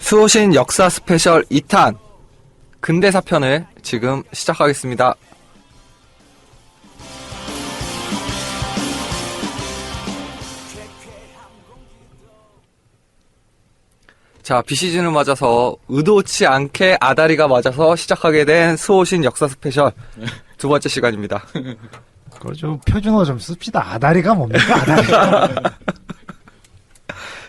수호신 역사 스페셜 2탄 근대사 편을 지금 시작하겠습니다. 자, 비시즌을 맞아서 의도치 않게 아다리가 맞아서 시작하게 된 수호신 역사 스페셜 두 번째 시간입니다. 그거 좀 표준어 좀 씁시다. 아다리가 뭡니까? 아다리.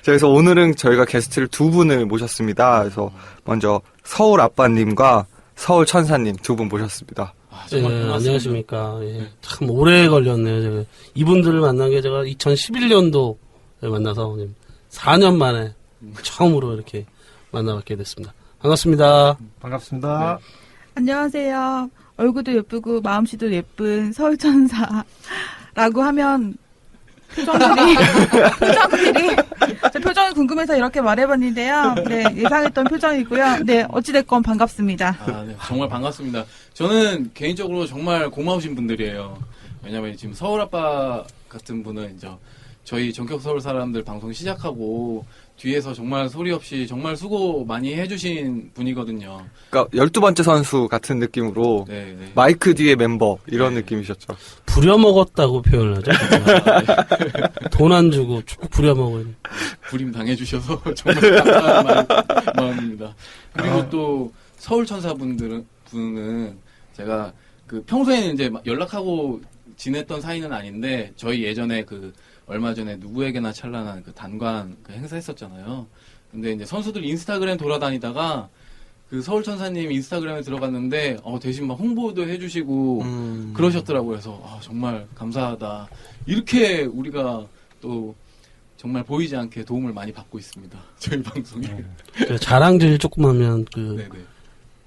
자, 그래서 오늘은 저희가 게스트를 두 분을 모셨습니다. 그래서 먼저 서울 아빠님과 서울 천사님 두 분 모셨습니다. 네, 안녕하십니까. 예, 참 오래 걸렸네요. 제가 이분들을 만난 게 제가 2011년도에 만나서 4년 만에 처음으로 이렇게 만나뵙게 됐습니다. 반갑습니다. 반갑습니다. 네. 안녕하세요. 얼굴도 예쁘고 마음씨도 예쁜 서울천사라고 하면 표정들이 제 표정이 궁금해서 이렇게 말해봤는데요. 네, 예상했던 표정이고요. 네, 어찌됐건 반갑습니다. 네, 정말 반갑습니다. 저는 개인적으로 정말 고마우신 분들이에요. 왜냐면 지금 서울 아빠 같은 분은 이제 저희 전격 서울 사람들 방송 시작하고 뒤에서 정말 소리 없이 정말 수고 많이 해주신 분이거든요. 그러니까 12번째 선수 같은 느낌으로 네, 네. 마이크 뒤에 멤버 이런 느낌이셨죠. 부려먹었다고 표현을 하죠. 돈 안 주고 쭉 부려먹은. 부림 당해주셔서 정말 감사한 마음입니다. 그리고 또 서울 천사분들은 제가 그 평소에는 이제 연락하고 지냈던 사이는 아닌데 저희 예전에 그 얼마 전에 누구에게나 찬란한 그 단관 그 행사 했었잖아요. 근데 이제 선수들 인스타그램 돌아다니다가 그 서울 천사님 인스타그램에 들어갔는데 대신 막 홍보도 해주시고 그러셨더라고요. 그래서 정말 감사하다. 이렇게 우리가 또 정말 보이지 않게 도움을 많이 받고 있습니다. 저희 방송에. 자랑질 조금 하면 네네.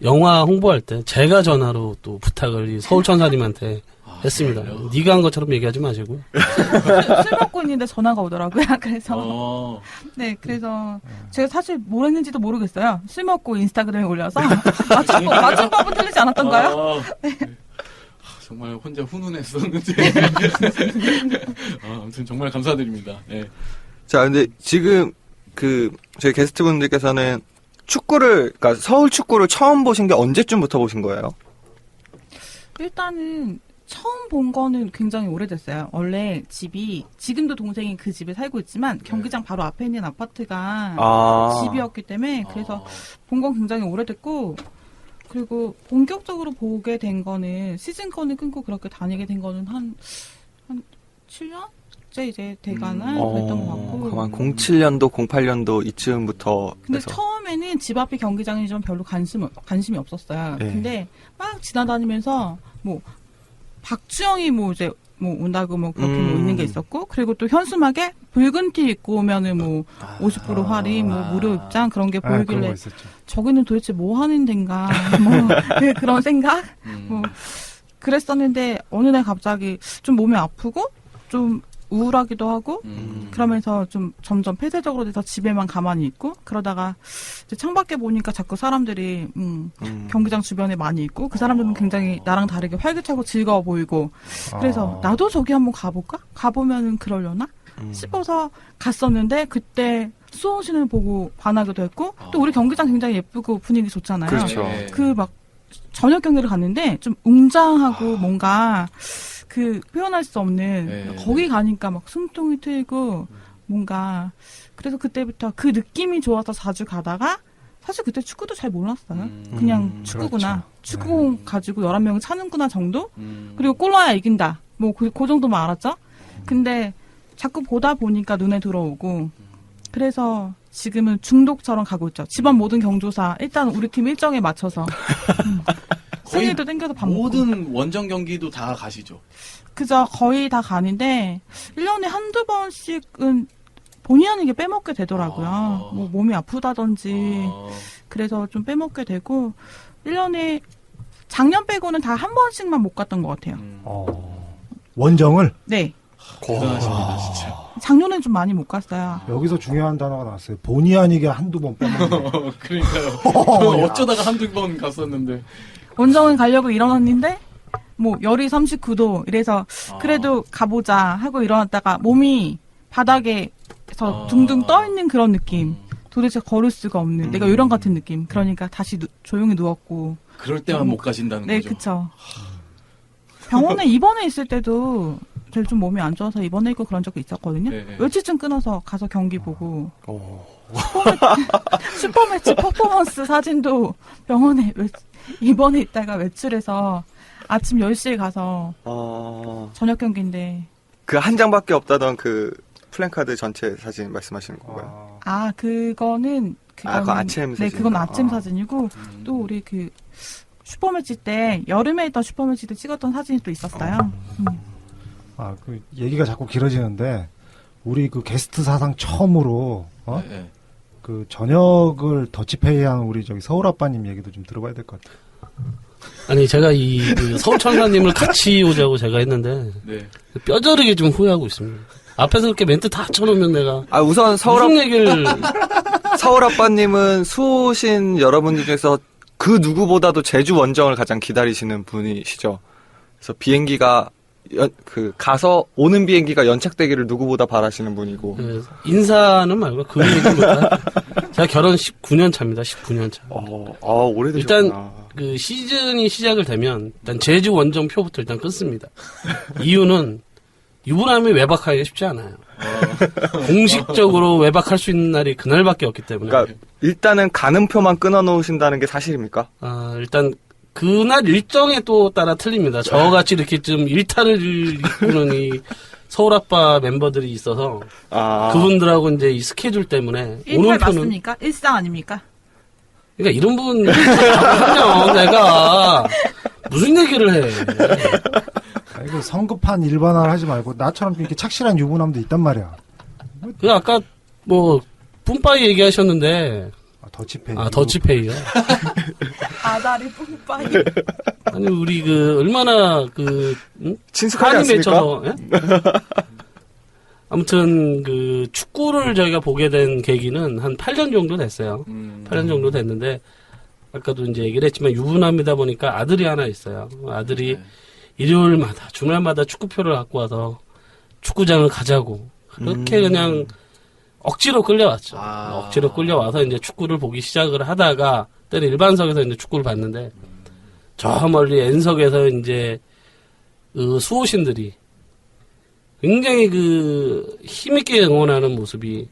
영화 홍보할 때 제가 전화로 또 부탁을 이 서울 천사님한테 했습니다. 그래요? 네가 한 것처럼 얘기하지 마시고. 술 먹고 있는데 전화가 오더라고요. 그래서 네, 그래서 제가 사실 뭘 했는지도 모르겠어요. 술 먹고 인스타그램에 올려서 맞춘 법은 틀리지 않았던가요? 네. 정말 혼자 훈훈했었는데. 아무튼 정말 감사드립니다. 네. 자, 근데 지금 저희 게스트분들께서는 그러니까 서울 축구를 처음 보신 게 언제쯤부터 보신 거예요? 일단은 처음 본 거는 굉장히 오래됐어요. 원래 집이 지금도 동생이 그 집에 살고 있지만 경기장 바로 앞에 있는 아파트가 집이었기 때문에 그래서 본 건 굉장히 오래됐고 그리고 본격적으로 보게 된 거는 시즌권을 끊고 그렇게 다니게 된 거는 한 7년째 이제 돼가나 그랬던 것 같고. 그만 07년도, 08년도 이쯤부터. 근데 해서. 처음에는 집 앞에 경기장이 좀 별로 관심이 없었어요. 네. 근데 막 지나다니면서 뭐 박주영이 이제 온다고 그렇게 있는 게 있었고 그리고 또 현수막에 붉은 티 입고 오면은 50% 할인 무료 입장 그런 게 보이길래 저기는 도대체 뭐 하는 데인가 그런 생각 그랬었는데 어느 날 갑자기 좀 몸이 아프고 좀 우울하기도 하고 그러면서 좀 점점 폐쇄적으로 돼서 집에만 가만히 있고 그러다가 이제 창밖에 보니까 자꾸 사람들이 경기장 주변에 많이 있고 그 사람들은 굉장히 나랑 다르게 활기차고 즐거워 보이고 그래서 나도 저기 한번 가볼까? 가보면은 그러려나? 싶어서 갔었는데 그때 수호신을 보고 반하기도 했고 또 우리 경기장 굉장히 예쁘고 분위기 좋잖아요. 그렇죠. 그 막 저녁 경기를 갔는데 좀 웅장하고 뭔가 표현할 수 없는 거기 가니까 막 숨통이 트이고 뭔가 그래서 그때부터 그 느낌이 좋아서 자주 가다가 사실 그때 축구도 잘 몰랐어요. 그냥 축구구나. 그렇죠. 축구공 가지고 11명이 차는구나 정도? 그리고 골 넣어야 이긴다. 그 정도만 알았죠? 근데 자꾸 보다 보니까 눈에 들어오고 그래서 지금은 중독처럼 가고 있죠. 집안 모든 경조사 일단 우리 팀 일정에 맞춰서 생일도 땡겨서 밥 먹고 모든 원정 경기도 다 가시죠? 그죠. 거의 다 가는데 1년에 한두 번씩은 본의 아니게 빼먹게 되더라고요. 몸이 아프다든지 그래서 좀 빼먹게 되고 1년에 작년 빼고는 다 한 번씩만 못 갔던 것 같아요. 원정을? 네. 대단하십니다, 진짜. 작년엔 좀 많이 못 갔어요. 여기서 중요한 단어가 나왔어요. 본의 아니게 한두 번 빼먹는 그러니까요. 저는 어쩌다가 한두 번 갔었는데. 원정은 가려고 일어났는데 열이 39도 이래서 그래도 가보자 하고 일어났다가 몸이 바닥에서 둥둥 떠있는 그런 느낌. 도대체 걸을 수가 없는 내가 요령 같은 느낌. 그러니까 다시 조용히 누웠고. 그럴 때만 못 가신다는 네, 거죠. 그쵸. 병원에 입원해 있을 때도 제가 좀 몸이 안 좋아서 입원해 있고 그런 적도 있었거든요. 네, 네. 며칠쯤 끊어서 가서 경기 보고 오. 슈퍼매치 퍼포먼스 사진도 병원에 입원해 있다가 외출해서 아침 10시에 가서 저녁 경기인데 그 한 장밖에 없다던 그 플랜카드 전체 사진 말씀하시는 건가요? 그거는 그거 아침 네, 사진. 그건 아침 사진이고 또 우리 그 슈퍼매치 때 여름에 있던 슈퍼매치 때 찍었던 사진이 또 있었어요. 아, 그 얘기가 자꾸 길어지는데 우리 그 게스트 사상 처음으로 네, 네. 그 저녁을 더치페이한 우리 저기 서울 아빠님 얘기도 좀 들어봐야 될 것 같아요. 아니 제가 그 서울천사님을 같이 오자고 제가 했는데 네. 뼈저리게 좀 후회하고 있습니다. 앞에서 그렇게 멘트 다 쳐놓으면 내가 우선 무슨 얘기를 서울 아빠님은 수호신 여러분들 중에서 그 누구보다도 제주 원정을 가장 기다리시는 분이시죠. 그래서 비행기가 가서 오는 비행기가 연착되기를 누구보다 바라시는 분이고. 인사는 말고 그 얘기 못하. 제가 결혼 19년 차입니다. 19년 차. 오래되셨구나. 일단 그 시즌이 시작을 되면 일단 제주 원정 표부터 일단 끊습니다. 이유는 유부남이 외박하기가 쉽지 않아요. 공식적으로 외박할 수 있는 날이 그날밖에 없기 때문에. 그러니까 일단은 가는 표만 끊어 놓으신다는 게 사실입니까? 일단 그날 일정에 또 따라 틀립니다. 저같이 이렇게 좀 일탈을 이끄는 이 서울아빠 멤버들이 있어서 그분들하고 이제 이 스케줄 때문에 일탈 맞습니까? 일상 아닙니까? 그러니까 이런 분 하면 내가 무슨 얘기를 해? 이거 성급한 일반화를 하지 말고 나처럼 이렇게 착실한 유부남도 있단 말이야. 그 아까 뭐 뿜빠이 얘기하셨는데 더치페이. 더치페이요. 아다리 뿜빠이. 아니 우리 그 얼마나 그 친숙하지 않습니까? 예? 아무튼 그 축구를 저희가 보게 된 계기는 한 8년 정도 됐어요. 8년 정도 됐는데 아까도 이제 얘기를 했지만 유부남이다 보니까 아들이 하나 있어요. 아들이 일요일마다 주말마다 축구표를 갖고 와서 축구장을 가자고 그렇게 그냥 억지로 끌려왔죠. 억지로 끌려와서 이제 축구를 보기 시작을 하다가 때는 일반석에서 이제 축구를 봤는데 저 멀리 N석에서 이제 그 수호신들이 굉장히 그 힘있게 응원하는 모습이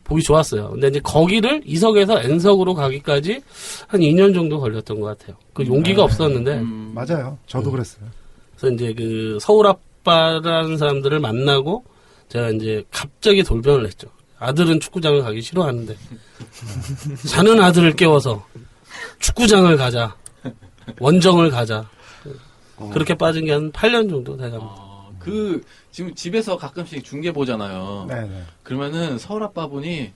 보기 좋았어요. 근데 이제 거기를 이석에서 N석으로 가기까지 한 2년 정도 걸렸던 것 같아요. 그 용기가 없었는데. 맞아요. 저도 그랬어요. 그래서 이제 그 서울 아빠라는 사람들을 만나고 제가 이제 갑자기 돌변을 했죠. 아들은 축구장을 가기 싫어하는데 자는 아들을 깨워서 축구장을 가자. 원정을 가자. 그렇게 빠진 게 한 8년 정도 돼갑니다. 지금 집에서 가끔씩 중계 보잖아요. 네네. 그러면은 서울 아빠분이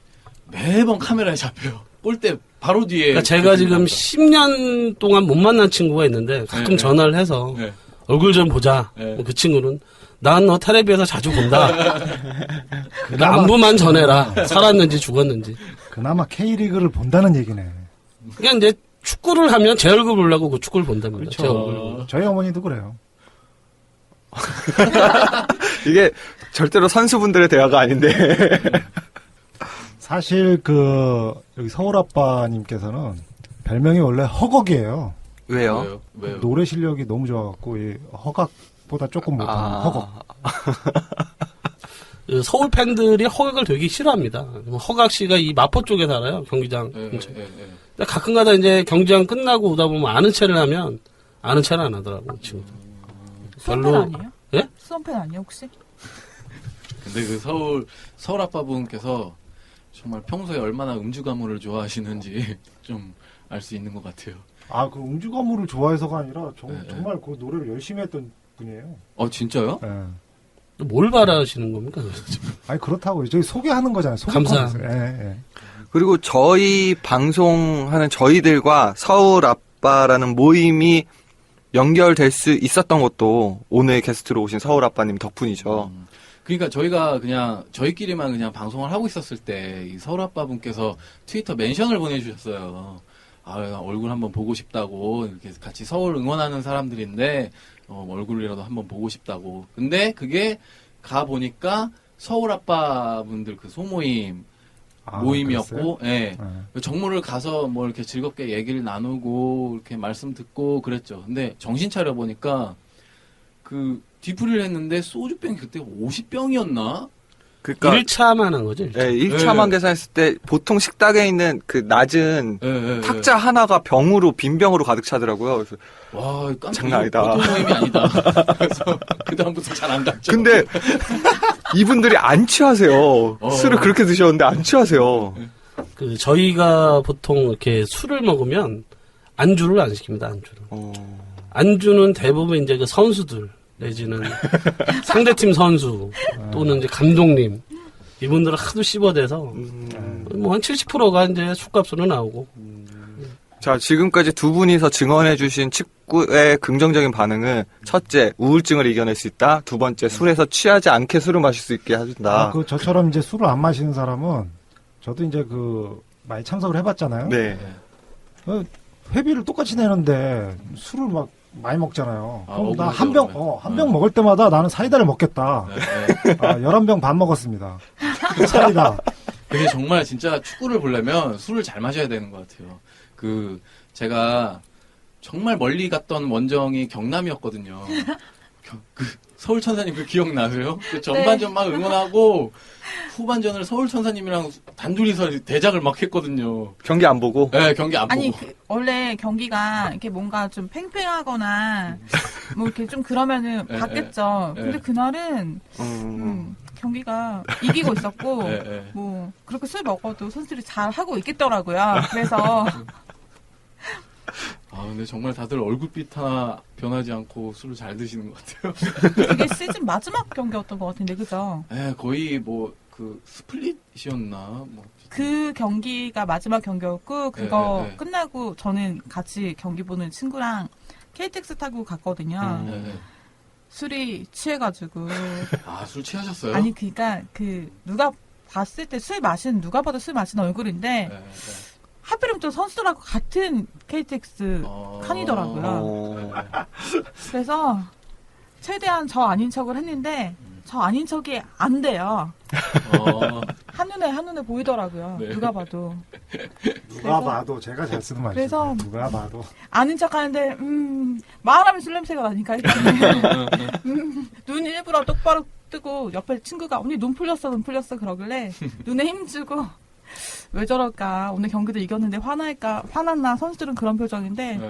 매번 카메라에 잡혀요. 골대 바로 뒤에. 그러니까 제가 지금 10년 동안 못 만난 친구가 있는데 가끔 전화를 해서 얼굴 좀 보자. 그 친구는 난 너 텔레비에서 자주 본다. 그러니까 안부만 전해라. 살았는지 죽었는지. 그나마 K리그를 본다는 얘기네. 그러니까 이제 축구를 하면 제 얼굴 보려고 그 축구를 본답니다. 그렇죠. 제 얼굴 보고. 저희 어머니도 그래요. 이게 절대로 선수분들의 대화가 아닌데. 사실 여기 서울 아빠님께서는 별명이 원래 허걱이에요. 왜요? 왜요? 실력이 너무 좋아갖고 이 허각보다 조금 못하는 허걱. 그 서울 팬들이 허각을 되게 싫어합니다. 허각 씨가 이 마포 쪽에 살아요. 경기장 근처에. 근데 가끔가다 이제 경기장 끝나고 오다 보면 아는 체를 하면 아는 체를 안 하더라고 친구들. 수원팬 아니에요? 예? 수원팬 아니에요 혹시? 근데 그 서울 아빠분께서 정말 평소에 얼마나 음주 가무를 좋아하시는지 좀 알 수 있는 것 같아요. 그 음주 가무를 좋아해서가 아니라 정말 그 노래를 열심히 했던 분이에요. 진짜요? 네. 뭘 바라시는 겁니까? 아니 그렇다고요. 저희 소개하는 거잖아요. 감사합니다. 예. 그리고 저희 방송하는 저희들과 서울 아빠라는 모임이 연결될 수 있었던 것도 오늘 게스트로 오신 서울 아빠님 덕분이죠. 그러니까 저희가 그냥 저희끼리만 그냥 방송을 하고 있었을 때 이 서울 아빠분께서 트위터 멘션을 보내주셨어요. 얼굴 한번 보고 싶다고 이렇게 같이 서울 응원하는 사람들인데 얼굴이라도 한번 보고 싶다고. 근데 그게 가 보니까 서울 아빠분들 그 소모임 모임이었고, 예. 네. 정모를 가서 뭐 이렇게 즐겁게 얘기를 나누고 이렇게 말씀 듣고 그랬죠. 근데 정신 차려 보니까 그 뒤풀이를 했는데 소주병이 그때 50병이었나? 그러니까 1차만 한 거죠. 1차. 예, 1차만 네. 계산했을 때 보통 식당에 있는 그 낮은 예. 탁자 하나가 병으로 빈 병으로 가득 차더라고요. 그래서 와, 깜짝 장난 아니다. 보통 모임이 아니다. 그래서 그다음부터 잘 안 갔죠. 근데 이분들이 안 취하세요. 어. 술을 그렇게 드셨는데 안 취하세요. 그 저희가 보통 이렇게 술을 먹으면 안주를 안 시킵니다. 안주를. 안주는 대부분 이제 그 선수들 내지는 상대팀 선수 또는 이제 감독님 이분들은 하도 씹어대서 뭐 한 70%가 이제 술값으로 나오고. 자, 지금까지 두 분이서 증언해주신 축구의 긍정적인 반응은 첫째, 우울증을 이겨낼 수 있다. 두 번째, 술에서 취하지 않게 술을 마실 수 있게 해준다. 저처럼 이제 술을 안 마시는 사람은 저도 이제 많이 참석을 해봤잖아요. 네. 회비를 똑같이 내는데 술을 막 많이 먹잖아요. 아, 그럼 나 억울하죠, 한 병 먹을 때마다 나는 사이다를 먹겠다. 네. 11병 반 먹었습니다. 사이다. 근데 정말 진짜 축구를 보려면 술을 잘 마셔야 되는 것 같아요. 제가 정말 멀리 갔던 원정이 경남이었거든요. 서울 천사님 그 기억나세요? 그 전반전 막 응원하고 후반전을 서울 천사님이랑 단둘이서 대작을 막 했거든요. 경기 안 보고? 네, 경기 안 아니 보고. 원래 경기가 이렇게 뭔가 좀 팽팽하거나 뭐 이렇게 좀 그러면은 네, 봤겠죠. 네. 근데 그날은 경기가 이기고 있었고 네. 뭐 그렇게 술 먹어도 선수들이 잘 하고 있겠더라고요. 그래서 근데 정말 다들 얼굴빛 하나 변하지 않고 술을 잘 드시는 것 같아요. 그게 시즌 마지막 경기였던 것 같은데 그죠? 네, 거의 스플릿이었나? 그 경기가 마지막 경기였고 그거 네. 끝나고 저는 같이 경기 보는 친구랑 KTX 타고 갔거든요. 네. 술이 취해가지고 술 취하셨어요? 아니 그러니까 누가 봤을 때 누가 봐도 술 마시는 얼굴인데 네. 하필이면 또 선수들하고 같은 KTX 칸이더라고요. 그래서 최대한 저 아닌 척을 했는데 저 아닌 척이 안 돼요. 한눈에 보이더라고요. 네. 누가 봐도. 누가 봐도 제가 잘 쓰는 말이죠. 그래서 누가 봐도. 아닌 척 하는데 말하면 술 냄새가 나니까 눈 일부러 똑바로 뜨고 옆에 친구가 언니 눈 풀렸어 그러길래 눈에 힘주고 왜 저럴까 오늘 경기도 이겼는데 화났나 선수들은 그런 표정인데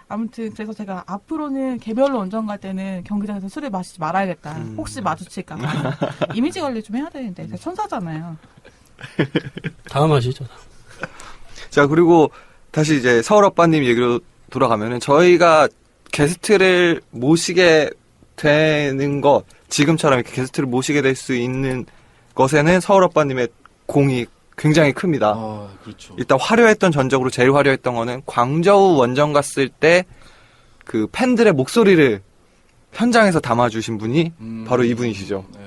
아무튼 그래서 제가 앞으로는 개별로 원정 갈 때는 경기장에서 술을 마시지 말아야겠다. 혹시 마주칠까 봐. 이미지 관리 좀 해야 되는데 제가 천사잖아요. 다음 하시죠. 자, 그리고 다시 이제 서울 아빠님 얘기로 돌아가면은 저희가 게스트를 모시게 되는 것, 지금처럼 이렇게 게스트를 모시게 될 수 있는 것에는 서울 아빠님의 공이 굉장히 큽니다. 그렇죠. 일단 화려했던 전적으로 제일 화려했던 거는 광저우 원정 갔을 때 그 팬들의 목소리를 현장에서 담아주신 분이 바로 이분이시죠. 네.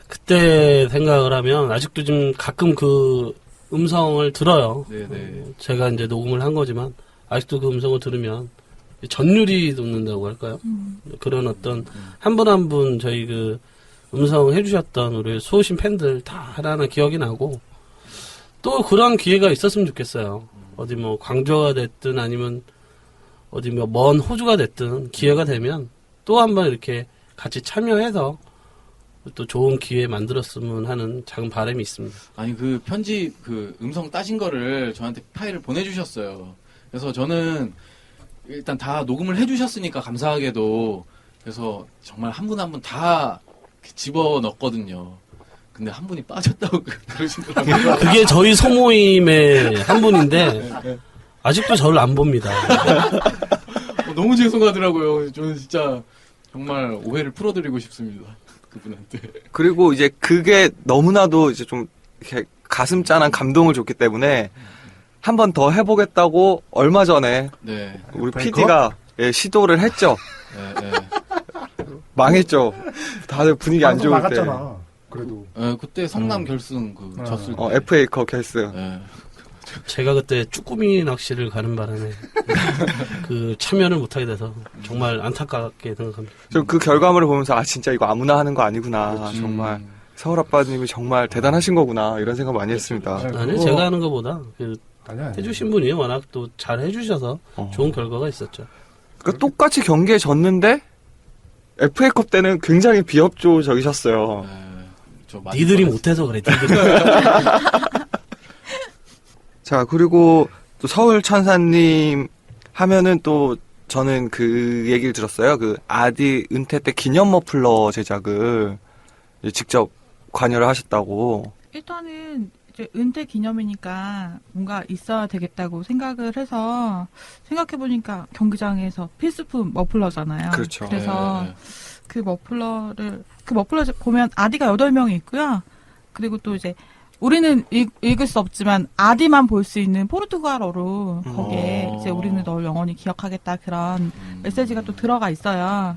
그때 생각을 하면 아직도 좀 가끔 그 음성을 들어요. 네네. 제가 이제 녹음을 한 거지만 아직도 그 음성을 들으면 전율이 돋는다고 할까요? 그런 어떤 한 분 한 분 저희 그 음성 해주셨던 우리 수호신 팬들 다 하나하나 기억이 나고 또 그런 기회가 있었으면 좋겠어요. 어디 뭐 광주가 됐든 아니면 어디 뭐 먼 호주가 됐든 기회가 되면 또 한번 이렇게 같이 참여해서 또 좋은 기회 만들었으면 하는 작은 바람이 있습니다. 아니 그 편집 음성 따신 거를 저한테 파일을 보내주셨어요. 그래서 저는 일단 다 녹음을 해주셨으니까 감사하게도 그래서 정말 한 분 한 분 다 집어 넣었거든요. 근데 한 분이 빠졌다고 그러시더라고요. 그게 저희 소모임의 한 분인데 아직도 저를 안 봅니다. 너무 죄송하더라고요. 저는 진짜 정말 오해를 풀어드리고 싶습니다. 그분한테. 그리고 이제 그게 너무나도 이제 좀 이렇게 가슴 짠한 감동을 줬기 때문에 한 번 더 해보겠다고 얼마 전에 네. 우리 PD가 시도를 했죠. 네. 망했죠. 다들 분위기 안 방송 좋을 때. 나갔잖아. 그래도. 그때 성남 결승 졌을 때. FA컵 결승. 네. 제가 그때 쭈꾸미 낚시를 가는 바람에 그 참여를 못하게 돼서 정말 안타깝게 생각합니다. 저 그 결과물을 보면서 진짜 이거 아무나 하는 거 아니구나. 그렇지. 정말 서울 아빠님이 정말 대단하신 거구나 이런 생각 많이 했습니다. 네, 아니, 그거- 제가 하는 것보다 아니야. 해주신 분이 워낙 또 잘 해주셔서 좋은 결과가 있었죠. 그러니까 똑같이 경기에 졌는데 FA컵 때는 굉장히 비협조적이셨어요. 저 많이 니들이 받았어요. 못해서 그래, 니들이. 자, 그리고 또 서울 천사님 하면은 또 저는 그 얘기를 들었어요. 그 아디 은퇴 때 기념 머플러 제작을 이제 직접 관여를 하셨다고. 일단은 이제 은퇴 기념이니까 뭔가 있어야 되겠다고 생각을 해서 생각해보니까 경기장에서 필수품 머플러잖아요. 그렇죠. 그래서 네. 그 머플러 보면 아디가 8명이 있고요. 그리고 또 이제 우리는 읽을 수 없지만 아디만 볼 수 있는 포르투갈어로 거기에 이제 우리는 널 영원히 기억하겠다 그런 메시지가 또 들어가 있어요.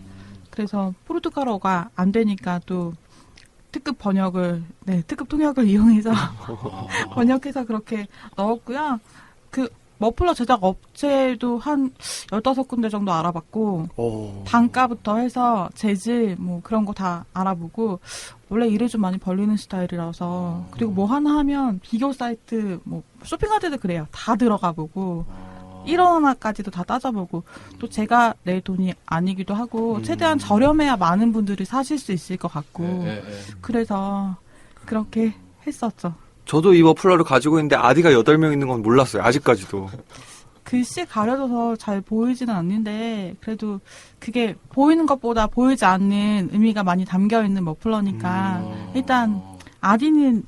그래서 포르투갈어가 안 되니까 또 특급 통역을 이용해서 번역해서 그렇게 넣었고요. 그 머플러 제작 업체도 한 15군데 정도 알아봤고 단가부터 해서 재질 뭐 그런 거 다 알아보고 원래 일을 좀 많이 벌리는 스타일이라서 그리고 뭐 하나 하면 비교 사이트 뭐 쇼핑할 때도 그래요. 다 들어가 보고 1원 하나까지도 다 따져보고 또 제가 낼 돈이 아니기도 하고 최대한 저렴해야 많은 분들이 사실 수 있을 것 같고 그래서 그렇게 했었죠. 저도 이 머플러를 가지고 있는데 아디가 8명 있는 건 몰랐어요. 아직까지도. 글씨 가려져서 잘 보이지는 않는데 그래도 그게 보이는 것보다 보이지 않는 의미가 많이 담겨 있는 머플러니까 일단 아디는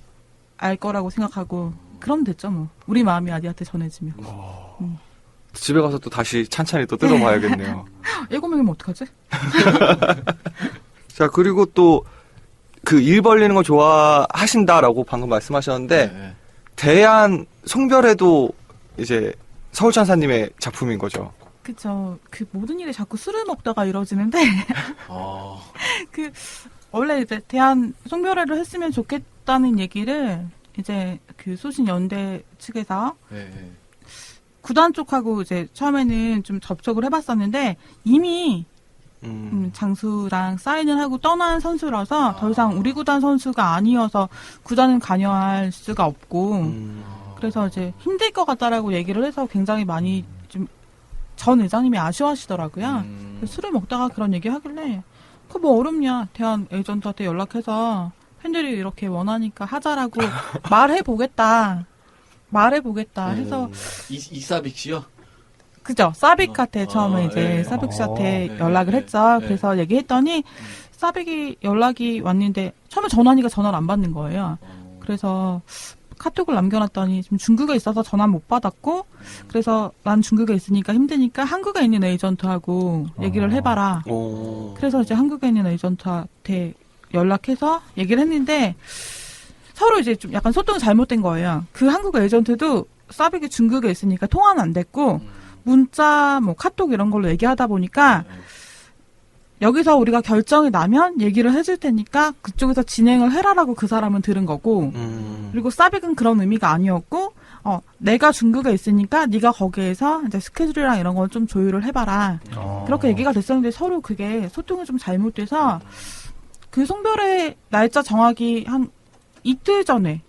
알 거라고 생각하고 그럼 됐죠 뭐. 우리 마음이 아디한테 전해지면. 집에 가서 또 다시 찬찬히 또 뜯어봐야겠네요. 7명이면 어떡하지? 자, 그리고 또 그 일 벌리는 거 좋아하신다라고 방금 말씀하셨는데 대한 송별회도 이제 서울천사님의 작품인 거죠. 그쵸. 그 모든 일이 자꾸 술을 먹다가 이루어지는데 그 원래 이제 대한 송별회를 했으면 좋겠다는 얘기를 이제 그 소신 연대 측에서 구단 쪽하고 이제 처음에는 좀 접촉을 해봤었는데 이미 장수랑 사인을 하고 떠난 선수라서 더 이상 우리 구단 선수가 아니어서 구단은 관여할 수가 없고 그래서 이제 힘들 것 같다라고 얘기를 해서 굉장히 많이 좀 전 의장님이 아쉬워하시더라고요. 술을 먹다가 그런 얘기 하길래 그거 뭐 어렵냐 대한 에이전트한테 연락해서 팬들이 이렇게 원하니까 하자라고 말해보겠다 해서 이사빅 씨요? 그죠. 사빅한테 처음에 이제 사빅 씨한테 연락을 했죠. 그래서 얘기했더니 사빅이 연락이 왔는데 처음에 전화니까 전화를 안 받는 거예요. 그래서 카톡을 남겨놨더니 지금 중국에 있어서 전화 못 받았고 그래서 난 중국에 있으니까 힘드니까 한국에 있는 에이전트하고 얘기를 해봐라. 그래서 이제 한국에 있는 에이전트한테 연락해서 얘기를 했는데 서로 이제 좀 약간 소통이 잘못된 거예요. 그 한국 에이전트도 사빅이 중국에 있으니까 통화는 안 됐고 문자, 뭐 카톡 이런 걸로 얘기하다 보니까 여기서 우리가 결정이 나면 얘기를 해줄 테니까 그쪽에서 진행을 해라라고 그 사람은 들은 거고 그리고 사빅은 그런 의미가 아니었고 내가 중국에 있으니까 네가 거기에서 이제 스케줄이랑 이런 걸 좀 조율을 해봐라 그렇게 얘기가 됐었는데 서로 그게 소통이 좀 잘못돼서 그 송별회 날짜 정하기 한 이틀 전에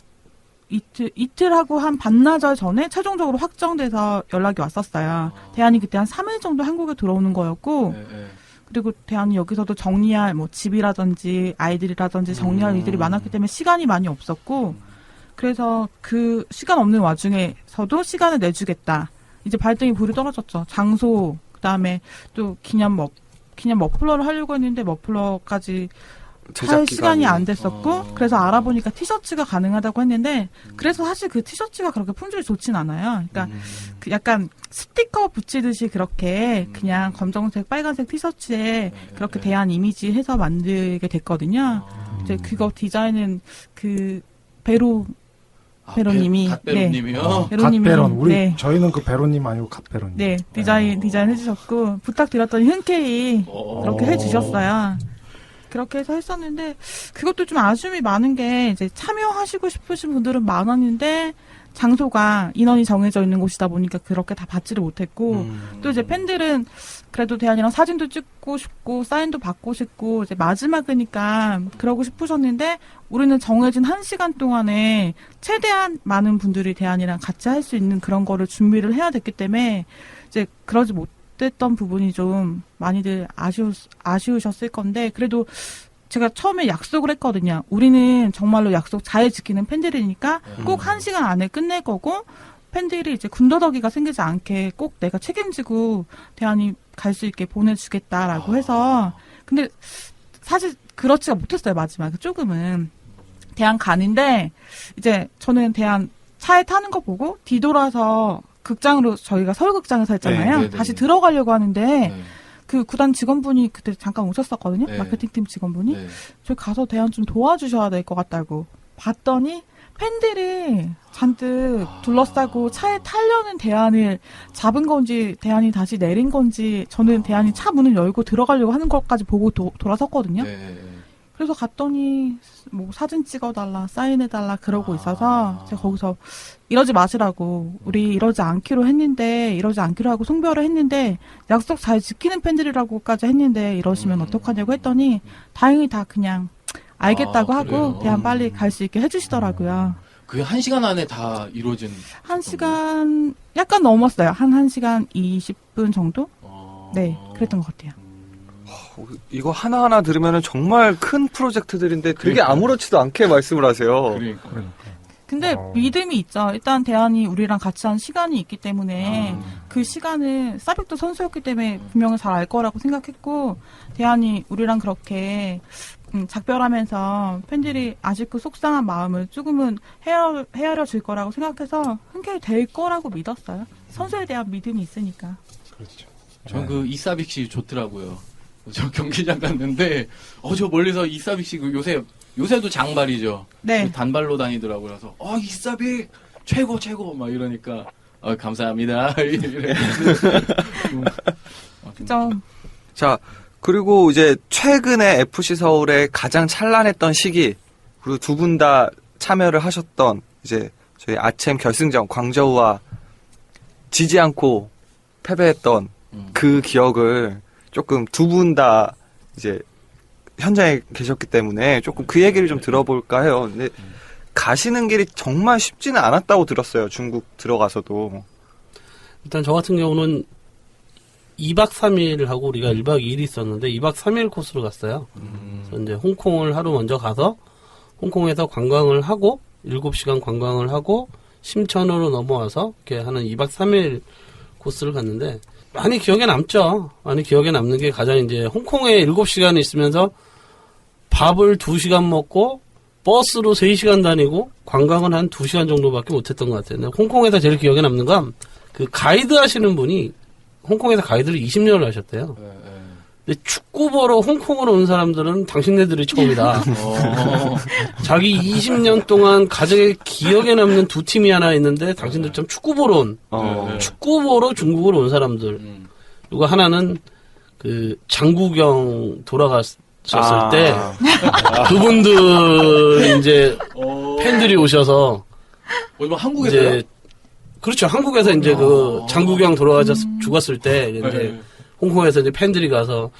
이틀하고 한 반나절 전에 최종적으로 확정돼서 연락이 왔었어요. 대한이 그때 한 3일 정도 한국에 들어오는 거였고 그리고 대한이 여기서도 정리할 뭐 집이라든지 아이들이라든지 정리할 일들이 많았기 때문에 시간이 많이 없었고 그래서 그 시간 없는 와중에서도 시간을 내주겠다. 이제 발등이 불이 떨어졌죠. 장소 그다음에 또 기념 머플러를 하려고 했는데 머플러까지 할 시간이 안 됐었고 그래서 알아보니까 티셔츠가 가능하다고 했는데 그래서 사실 그 티셔츠가 그렇게 품질이 좋진 않아요. 그러니까 그 약간 스티커 붙이듯이 그렇게 그냥 검정색 빨간색 티셔츠에 그렇게 대한 이미지 해서 만들게 됐거든요. 이제 그거 디자인은 그 베로님이 갓베로님이요? 베로님이 갓베론 우리 저희는 그 베로님 아니고 갓베론. 디자인 해주셨고 부탁드렸더니 흔쾌히 그렇게 해주셨어요. 그렇게 해서 했었는데 그것도 좀 아쉬움이 많은 게 이제 참여하시고 싶으신 분들은 많았는데 장소가 인원이 정해져 있는 곳이다 보니까 그렇게 다 받지를 못했고 또 이제 팬들은 그래도 대안이랑 사진도 찍고 싶고 사인도 받고 싶고 이제 마지막이니까 그러고 싶으셨는데 우리는 정해진 1시간 동안에 최대한 많은 분들이 대안이랑 같이 할 수 있는 그런 거를 준비를 해야 됐기 때문에 이제 그러지 못했던 부분이 좀 많이들 아쉬우셨을 건데 그래도 제가 처음에 약속을 했거든요. 우리는 정말로 약속 잘 지키는 팬들이니까 꼭 1시간 안에 끝낼 거고 팬들이 이제 군더더기가 생기지 않게 꼭 내가 책임지고 대안이 갈 수 있게 보내주겠다라고 해서 근데 사실 그렇지가 못했어요. 마지막에 조금은 대안 가는데 이제 저는 대안 차에 타는 거 보고 뒤돌아서 극장으로 저희가 서울극장에서 했잖아요. 네, 네, 다시 네. 들어가려고 하는데 네. 그 구단 직원분이 그때 잠깐 오셨었거든요. 네. 마케팅팀 직원분이. 네. 저희 가서 대안 좀 도와주셔야 될 것 같다고. 봤더니 팬들이 잔뜩 둘러싸고 차에 타려는 대안을 잡은 건지 대안이 다시 내린 건지 저는 대안이 차 문을 열고 들어가려고 하는 것까지 보고 돌아섰거든요. 네. 그래서 갔더니 뭐 사진 찍어달라 사인해달라 그러고 있어서 제가 거기서 이러지 마시라고 우리 이러지 않기로 했는데 이러지 않기로 하고 송별을 했는데 약속 잘 지키는 팬들이라고까지 했는데 이러시면 어떡하냐고 했더니 다행히 다 그냥 알겠다고 하고 그래요? 대안 빨리 갈 수 있게 해주시더라고요. 그게 1시간 안에 다 이루어진 1시간 약간 넘었어요. 한 1시간 20분 정도? 네, 그랬던 것 같아요. 이거 하나하나 들으면 정말 큰 프로젝트들인데 되게 그러니까. 아무렇지도 않게 말씀을 하세요. 그러니까. 근데 믿음이 있죠. 일단 대안이 우리랑 같이 한 시간이 있기 때문에 그 시간을 사빅도 선수였기 때문에 분명히 잘 알 거라고 생각했고 대안이 우리랑 그렇게 작별하면서 팬들이 아쉽고 속상한 마음을 조금은 헤아려 줄 거라고 생각해서 흔쾌히 될 거라고 믿었어요. 선수에 대한 믿음이 있으니까. 그렇죠. 전 그 이사빅 씨 좋더라고요. 저 경기장 갔는데 저 멀리서 이사빅 씨 그 요새도 장발이죠. 네. 그 단발로 다니더라고요. 그래서 이사빅 최고 막 이러니까 감사합니다. 이래. 좀 자, 그리고 이제 최근에 FC 서울의 가장 찬란했던 시기, 그리고 두 분 다 참여를 하셨던 이제 저희 아챔 결승전 광저우와 지지 않고 패배했던 그 기억을 조금 두 분 다 이제 현장에 계셨기 때문에 조금 그 얘기를 좀 들어볼까 해요. 근데 가시는 길이 정말 쉽지는 않았다고 들었어요. 중국 들어가서도. 일단 저 같은 경우는 2박 3일을 하고 우리가 1박 2일이 있었는데 2박 3일 코스로 갔어요. 그래서 이제 홍콩을 하루 먼저 가서 홍콩에서 관광을 하고 7시간 관광을 하고 심천으로 넘어와서 이렇게 하는 2박 3일 코스를 갔는데 많이 기억에 남죠. 많이 기억에 남는 게 가장 이제 홍콩에 7시간 있으면서 밥을 2시간 먹고 버스로 3시간 다니고 관광은 한 2시간 정도밖에 못했던 것 같아요. 근데 홍콩에서 제일 기억에 남는 건 그 가이드 하시는 분이 홍콩에서 가이드를 20년을 하셨대요. 근데 축구 보러 홍콩으로 온 사람들은 당신네들이 처음이다. 자기 20년 동안 가장 기억에 남는 두 팀이 하나 있는데 당신들 좀 축구 보러 온 축구 보러 중국으로 온 사람들. 그리고 하나는 그 장구경 돌아갔었을 때 그분들 이제 팬들이 오셔서 한국에서요? 이제 그렇죠. 한국에서 이제 그 장구경 죽었을 때 이제 홍콩에서 이제 팬들이 가서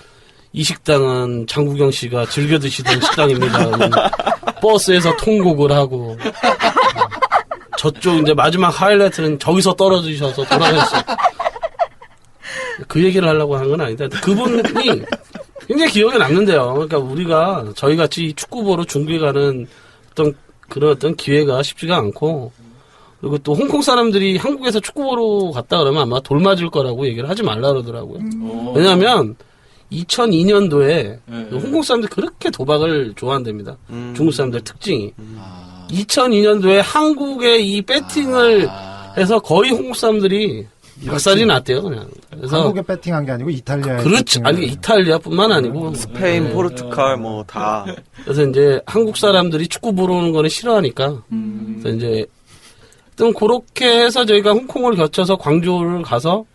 이 식당은 장구경 씨가 즐겨 드시던 식당입니다. 버스에서 통곡을 하고 저쪽 이제 마지막 하이라이트는 저기서 떨어지셔서 돌아가셨어요. 그 얘기를 하려고 하는 건 아닌데 그분이 굉장히 기억에 남는데요. 그러니까 저희 같이 축구 보러 중국에 가는 그런 기회가 쉽지가 않고 그리고 또 홍콩 사람들이 한국에서 축구 보러 갔다 그러면 아마 돌 맞을 거라고 얘기를 하지 말라 그러더라고요. 왜냐하면 2002년도에 홍콩 사람들이 그렇게 도박을 좋아한답니다. 중국 사람들 특징이. 2002년도에 한국에 이 배팅을 해서 거의 홍콩 사람들이 박살이 났대요, 그냥. 그래서 한국에 배팅한 게 아니고 이탈리아에. 그렇죠. 아니 이탈리아뿐만 아니고 스페인, 포르투갈 뭐 다. 그래서 이제 한국 사람들이 축구 보러 오는 거는 싫어하니까. 그래서 이제 좀 그렇게 해서 저희가 홍콩을 거쳐서 광주를 가서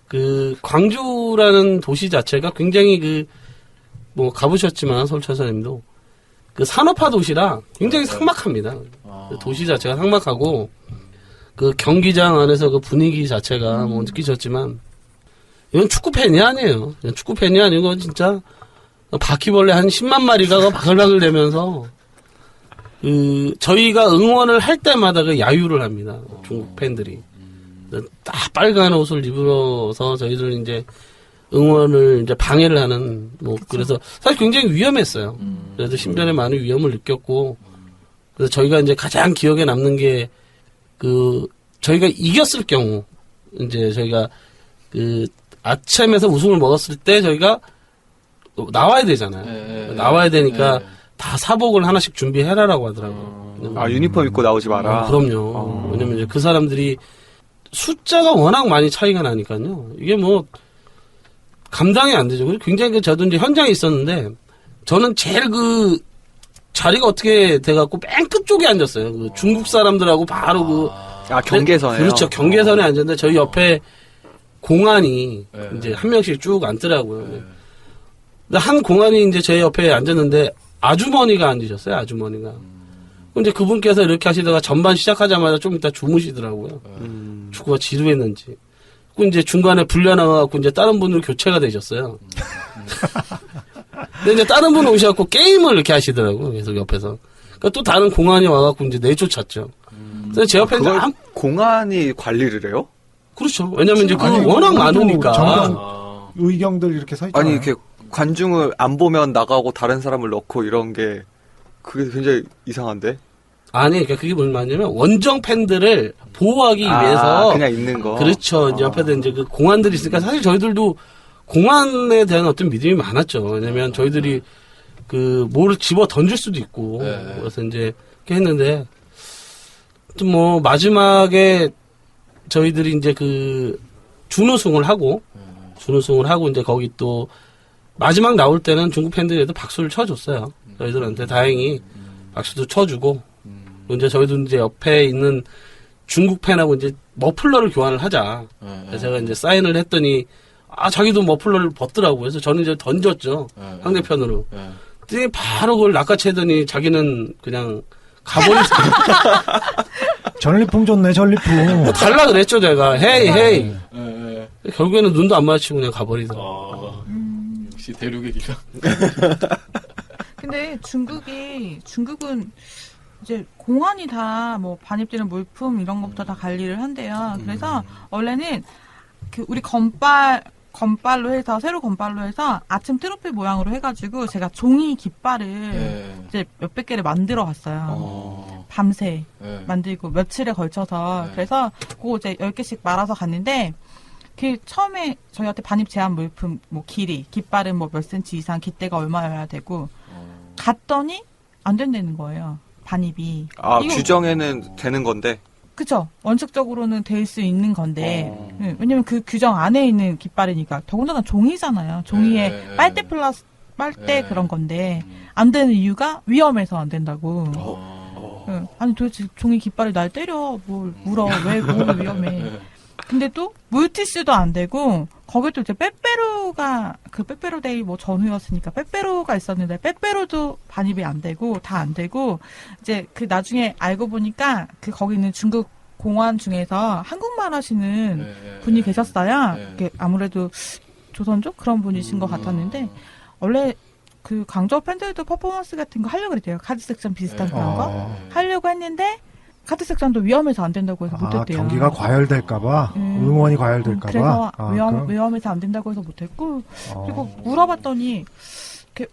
그 광주라는 도시 자체가 굉장히 뭐 가보셨지만 서울차사님도 그 산업화 도시라 굉장히 삭막합니다. 도시 자체가 삭막하고 그 경기장 안에서 그 분위기 자체가 뭐 느끼셨지만 이건 축구 팬이 아니에요. 이건 축구 팬이 아니고 진짜 바퀴벌레 한 10만 마리가 바글바글대면서 그 저희가 응원을 할 때마다 그 야유를 합니다. 중국 팬들이 딱 빨간 옷을 입어서 저희들 이제 응원을 이제 방해를 하는 뭐 그래서 사실 굉장히 위험했어요. 그래서 신변에 많은 위험을 느꼈고 그래서 저희가 이제 가장 기억에 남는 게 그 저희가 이겼을 경우 이제 저희가 그 아챔에서 우승을 먹었을 때 저희가 나와야 되잖아요. 나와야 되니까 다 사복을 하나씩 준비해라라고 하더라고요. 아, 유니폼 입고 나오지 마라. 그럼요. 왜냐면 이제 그 사람들이 숫자가 워낙 많이 차이가 나니까요. 이게 뭐 감당이 안 되죠. 그리고 굉장히 저도 이제 현장에 있었는데 저는 제일 그 자리가 어떻게 돼갖고 맨 끝쪽에 앉았어요. 그 중국 사람들하고 바로 경계선에. 그렇죠. 경계선에 앉았는데 저희 옆에 공안이 이제 한 명씩 쭉 앉더라고요. 근데 한 공안이 이제 제 옆에 앉았는데 아주머니가 앉으셨어요. 아주머니가. 근데 그분께서 이렇게 하시다가 전반 시작하자마자 좀 이따 주무시더라고요. 축구가 지루했는지. 그 이제 중간에 불려나가고 이제 다른 분으로 교체가 되셨어요. 근데 이제 다른 분 오셔갖고 게임을 이렇게 하시더라고요. 계속 옆에서. 그러니까 또 다른 공안이 와갖고 이제 내쫓았죠. 그래서 제 옆에 그걸 공안이 관리를 해요? 그렇죠. 왜냐면 이제 아니, 워낙 또 많으니까. 정당 의경들 이렇게 서 있잖아요. 아니, 이렇게 관중을 안 보면 나가고 다른 사람을 넣고 이런 게 그게 굉장히 이상한데? 아니, 그러니까 그게 무슨 말이냐면 원정 팬들을 보호하기 위해서 그냥 있는 거. 그렇죠. 이제 옆에도 이제 그 공안들이 있으니까 사실 저희들도 공안에 대한 어떤 믿음이 많았죠. 왜냐면 저희들이 그 뭐를 집어 던질 수도 있고 그래서 이제 이렇게 했는데 좀 뭐 마지막에 저희들이 이제 그 준우승을 하고 이제 거기 또 마지막 나올 때는 중국 팬들에도 박수를 쳐줬어요. 저희들한테 다행히 박수도 쳐주고 이제 저희도 이제 옆에 있는 중국 팬하고 이제 머플러를 교환을 하자. 그래서 제가 이제 사인을 했더니 자기도 머플러를 벗더라고요. 그래서 저는 이제 던졌죠. 상대편으로. 근데 바로 그걸 낚아채더니 자기는 그냥 가버리고 전리품 좋네, 전리품. 뭐 달라 그랬죠, 제가. 헤이. 결국에는 눈도 안 마주치고 그냥 가버리더라고요. 역시 대륙의 기가. 근데 중국은 이제 공안이 다 뭐 반입되는 물품 이런 것부터 다 관리를 한대요. 그래서 원래는 그 우리 건빨로 해서 새로 건빨로 해서 아침 트로피 모양으로 해가지고 제가 종이 깃발을 이제 몇백 개를 만들어 왔어요. 밤새 만들고 며칠에 걸쳐서 그래서 그거 이제 10개씩 말아서 갔는데 그 처음에 저희한테 반입 제한 물품 뭐 길이 깃발은 뭐 몇 센치 이상 깃대가 얼마여야 되고 갔더니 안 된다는 거예요. 반입이. 이거 규정에는 되는 건데. 그쵸. 원칙적으로는 될 수 있는 건데, 왜냐면 그 규정 안에 있는 깃발이니까, 더군다나 종이잖아요. 종이에 빨대 그런 건데, 안 되는 이유가 위험해서 안 된다고. 아니, 도대체 종이 깃발을 날 때려. 뭘 물어. 뭘 위험해. 근데 또, 물티슈도 안 되고, 거기도 이제 빼빼로데이 뭐 전후였으니까 빼빼로가 있었는데, 빼빼로도 반입이 안 되고, 다 안 되고, 이제 그 나중에 알고 보니까, 그 거기 있는 중국 공안 중에서 한국말 하시는 분이 계셨어요. 아무래도 조선족? 그런 분이신 것 같았는데, 원래 그 광저우 팬들도 퍼포먼스 같은 거 하려고 그랬대요. 카드 섹션 비슷한 그런 거. 하려고 했는데, 카드 섹션도 위험해서 안 된다고 해서 못했대요. 경기가 과열될까봐? 응원이 과열될까봐? 그래서 위험해서 안 된다고 해서 못했고, 그리고 물어봤더니,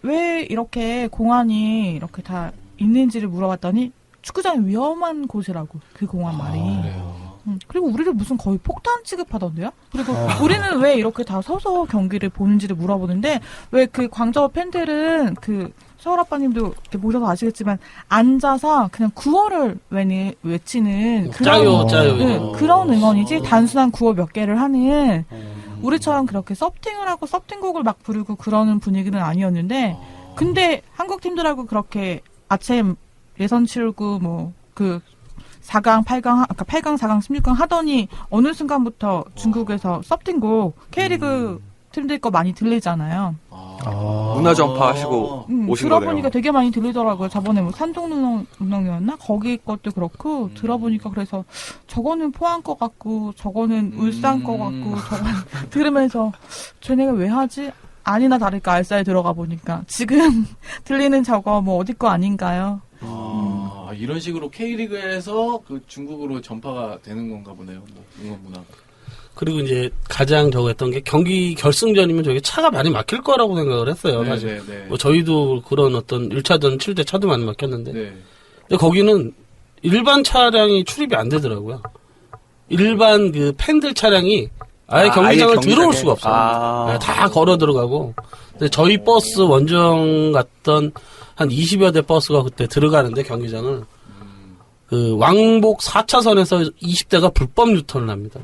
왜 이렇게 공안이 이렇게 다 있는지를 물어봤더니, 축구장이 위험한 곳이라고, 그 공안 말이. 그리고 우리를 무슨 거의 폭탄 취급하던데요? 그리고 우리는 왜 이렇게 다 서서 경기를 보는지를 물어보는데, 왜 그 광저우 팬들은 서울 아빠님도 이렇게 보셔서 아시겠지만 앉아서 그냥 구호를 외치는 짜요. 그런 응원이지 단순한 구호 몇 개를 하는 우리처럼 그렇게 서브팅을 하고 서브팅곡을 막 부르고 그러는 분위기는 아니었는데 근데 한국 팀들하고 그렇게 아침 예선 치르고 뭐 4강, 8강, 아까 8강, 4강, 16강 하더니 어느 순간부터 중국에서 서브팅곡 K리그 팀들 거 많이 들리잖아요. 문화 전파 하시고 오신 들어보니까 거네요. 되게 많이 들리더라고요. 저번에 뭐 산동운동이었나? 거기 것도 그렇고, 들어보니까 그래서 저거는 포항 거 같고, 저거는 울산 거 같고, 저거는 들으면서 쟤네가 왜 하지? 아니나 다를까 알싸에 들어가 보니까 지금 들리는 저거 뭐 어디 거 아닌가요? 이런 식으로 K리그에서 그 중국으로 전파가 되는 건가 보네요. 뭐 응원 문화가. 그리고 이제 가장 저거 했던 게 경기 결승전이면 저기 차가 많이 막힐 거라고 생각을 했어요. 사실. 네. 뭐 저희도 그런 어떤 1차전, 7대 차도 많이 막혔는데. 네. 근데 거기는 일반 차량이 출입이 안 되더라고요. 일반 그 팬들 차량이 아예 경기장을 들어올 수가 없어요. 네, 다 걸어 들어가고. 근데 저희 버스 원정 갔던 한 20여 대 버스가 그때 들어가는데 경기장을 그 왕복 4차선에서 20대가 불법 유턴을 합니다.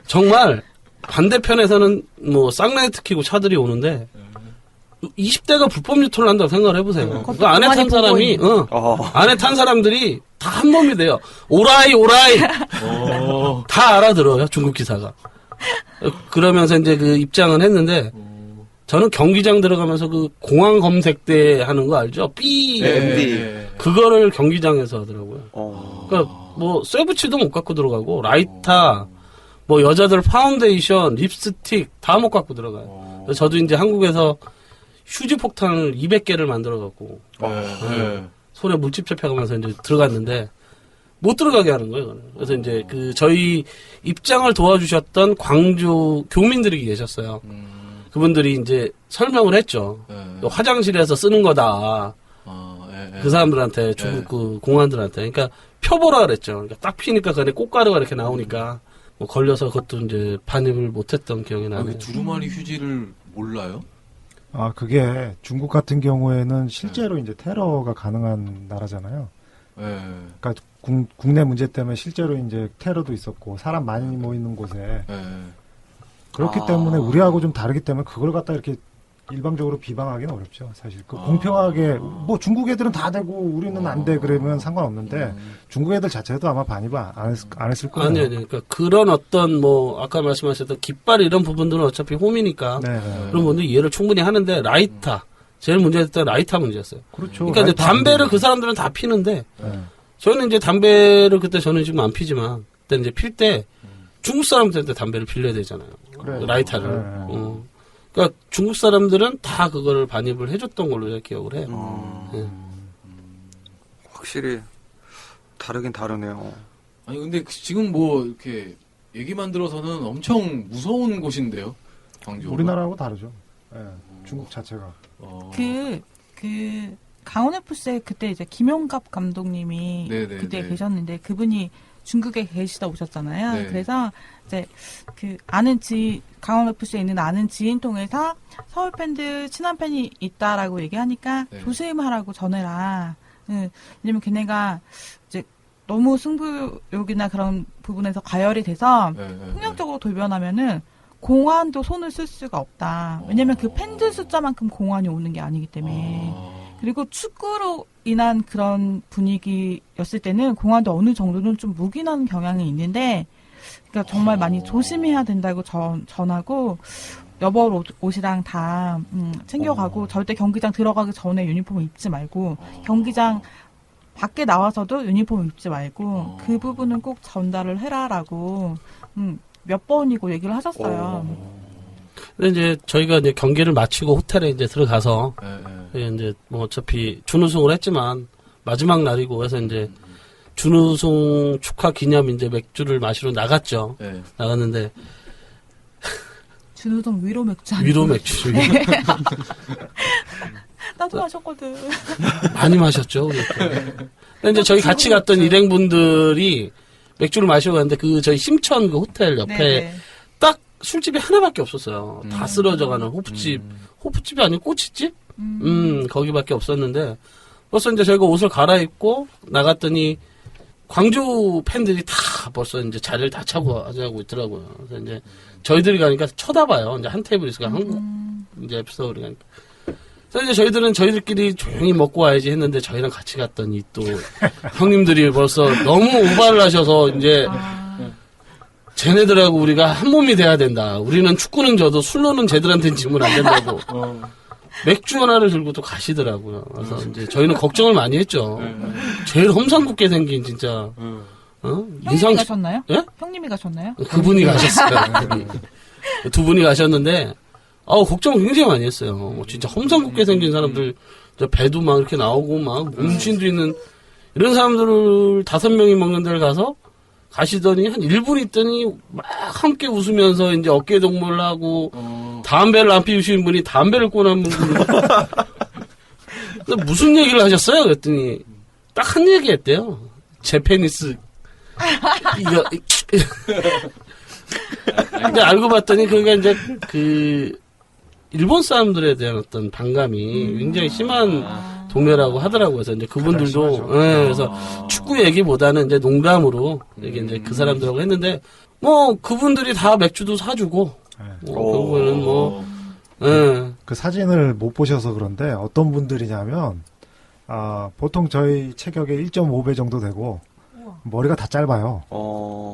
정말 반대편에서는 뭐 쌍라이트 키고 차들이 오는데 20대가 불법 유턴을 한다고 생각을 해보세요. 그 안에 탄 사람이 안에 탄 사람들이 다 한 몸이 돼요. 오라이 다 알아들어요. 중국 기사가. 그러면서 이제 그 입장을 했는데 저는 경기장 들어가면서 그 공항 검색대 하는 거 알죠? MD. 그거를 경기장에서 하더라고요. 그러니까 뭐 쇠붙이도 못 갖고 들어가고 라이터, 뭐 여자들 파운데이션, 립스틱 다 못 갖고 들어가요. 그래서 저도 이제 한국에서 휴지 폭탄을 200개를 만들어 갖고 손에 물집 잡혀가면서 이제 들어갔는데 못 들어가게 하는 거예요. 그래서 이제 그 저희 입장을 도와주셨던 광주 교민들이 계셨어요. 그분들이 이제 설명을 했죠. 화장실에서 쓰는 거다. 그 사람들한테 중국 그 공안들한테. 그러니까 펴보라 그랬죠. 그러니까 딱 피니까 그래 꽃가루가 이렇게 나오니까 뭐 걸려서 그것도 이제 반입을 못했던 기억이 나네요. 두루마리 휴지를 몰라요? 그게 중국 같은 경우에는 실제로 이제 테러가 가능한 나라잖아요. 그러니까 국내 문제 때문에 실제로 이제 테러도 있었고 사람 많이 모이는 곳에 그렇기 때문에 우리하고 좀 다르기 때문에 그걸 갖다 이렇게 일방적으로 비방하기는 어렵죠. 사실 공평하게 뭐 중국 애들은 다 되고 우리는 안 돼 그러면 상관없는데 중국 애들 자체도 아마 반입을 안 했을 거예요. 아니요. 그러니까 그런 어떤 뭐 아까 말씀하셨던 깃발 이런 부분들은 어차피 홈이니까 그런 분들 이해를 충분히 하는데 라이터 제일 문제였던 라이터 문제였어요. 그렇죠. 그러니까 이제 담배를 그 사람들은 다 피는데 저희는 이제 담배를 그때 저는 지금 안 피지만 그때 이제 필 때 중국 사람들한테 담배를 빌려야 되잖아요. 그래. 라이터를. 그러니까 중국 사람들은 다 그거를 반입을 해줬던 걸로 제가 기억을 해요. 확실히 다르긴 다르네요. 아니 근데 지금 뭐 이렇게 얘기만 들어서는 엄청 무서운 곳인데요. 광주. 우리나라하고 다르죠. 중국 자체가. 강원 FC에 그때 이제 김용갑 감독님이 그때 계셨는데 그분이 중국에 계시다 오셨잖아요. 네. 그래서 이제 그 강원 FC에 있는 아는 지인 통해서 서울 팬들 친한 팬이 있다라고 얘기하니까 조심하라고 전해라. 왜냐면 걔네가 이제 너무 승부욕이나 그런 부분에서 과열이 돼서 폭력적으로 돌변하면은 공안도 손을 쓸 수가 없다. 왜냐면 그 팬들 숫자만큼 공안이 오는 게 아니기 때문에. 그리고 축구로 인한 그런 분위기였을 때는 공안도 어느 정도는 좀 묵인하는 경향이 있는데, 그러니까 정말 많이 조심해야 된다고 전하고, 여벌 옷이랑 다 챙겨가고, 절대 경기장 들어가기 전에 유니폼을 입지 말고, 경기장 밖에 나와서도 유니폼을 입지 말고, 그 부분은 꼭 전달을 해라라고 몇 번이고 얘기를 하셨어요. 근데 이제 저희가 이제 경기를 마치고 호텔에 이제 들어가서 이제 뭐 어차피 준우승을 했지만 마지막 날이고 해서 이제 준우승 축하 기념 이제 맥주를 마시러 나갔죠. 나갔는데 준우승 위로 맥주. 위로 맥주. 나도 마셨거든. 많이 마셨죠. 근데 이제 저희 같이 갔던 일행분들이 맥주를 마시러 갔는데 그 저희 심천 그 호텔 옆에 딱 술집이 하나밖에 없었어요. 다 쓰러져가는 호프집이 아니고 꼬치집? 거기밖에 없었는데, 벌써 이제 저희가 옷을 갈아입고 나갔더니, 광주 팬들이 다 벌써 이제 자리를 다 차고 하자고 있더라고요. 그래서 이제 저희들이 가니까 쳐다봐요. 이제 한 테이블 있으니까 한국, 이제 에피소드가 가니까. 그래서 이제 저희들은 저희들끼리 조용히 먹고 와야지 했는데 저희랑 같이 갔더니 또 형님들이 벌써 너무 오바를 하셔서 이제, 쟤네들하고 우리가 한 몸이 돼야 된다. 우리는 축구는 져도 술로는 쟤들한테는 지면 안 된다고. 맥주 하나를 들고 또 가시더라고요. 그래서 이제 저희는 걱정을 많이 했죠. 제일 험상궂게 생긴 진짜. 형님이 가셨나요? 예? 형님이 가셨나요? 그분이 가셨어요. 두 분이 가셨는데, 걱정 굉장히 많이 했어요. 진짜 험상궂게 생긴 사람들, 저 배도 막 이렇게 나오고, 막 몸신도 있는, 이런 사람들을 5명이 먹는 데를 가시더니, 한 1분 있더니, 막 함께 웃으면서 이제 어깨 동무를 하고, 담배를 안 피우시는 분이 담배를 꺼내는 분이, 무슨 얘기를 하셨어요? 그랬더니, 딱 한 얘기 했대요. 제 페니스, 이거, 근데 알고 봤더니 그게 이제 일본 사람들에 대한 어떤 반감이 굉장히 심한 동료라고 하더라고요. 그래서 이제 그분들도, 그래서 축구 얘기보다는 이제 농담으로 이게 이제 그 사람들하고 했는데, 그분들이 다 맥주도 사주고, 결국에는 그 사진을 못 보셔서 그런데 어떤 분들이냐면, 보통 저희 체격의 1.5배 정도 되고, 머리가 다 짧아요.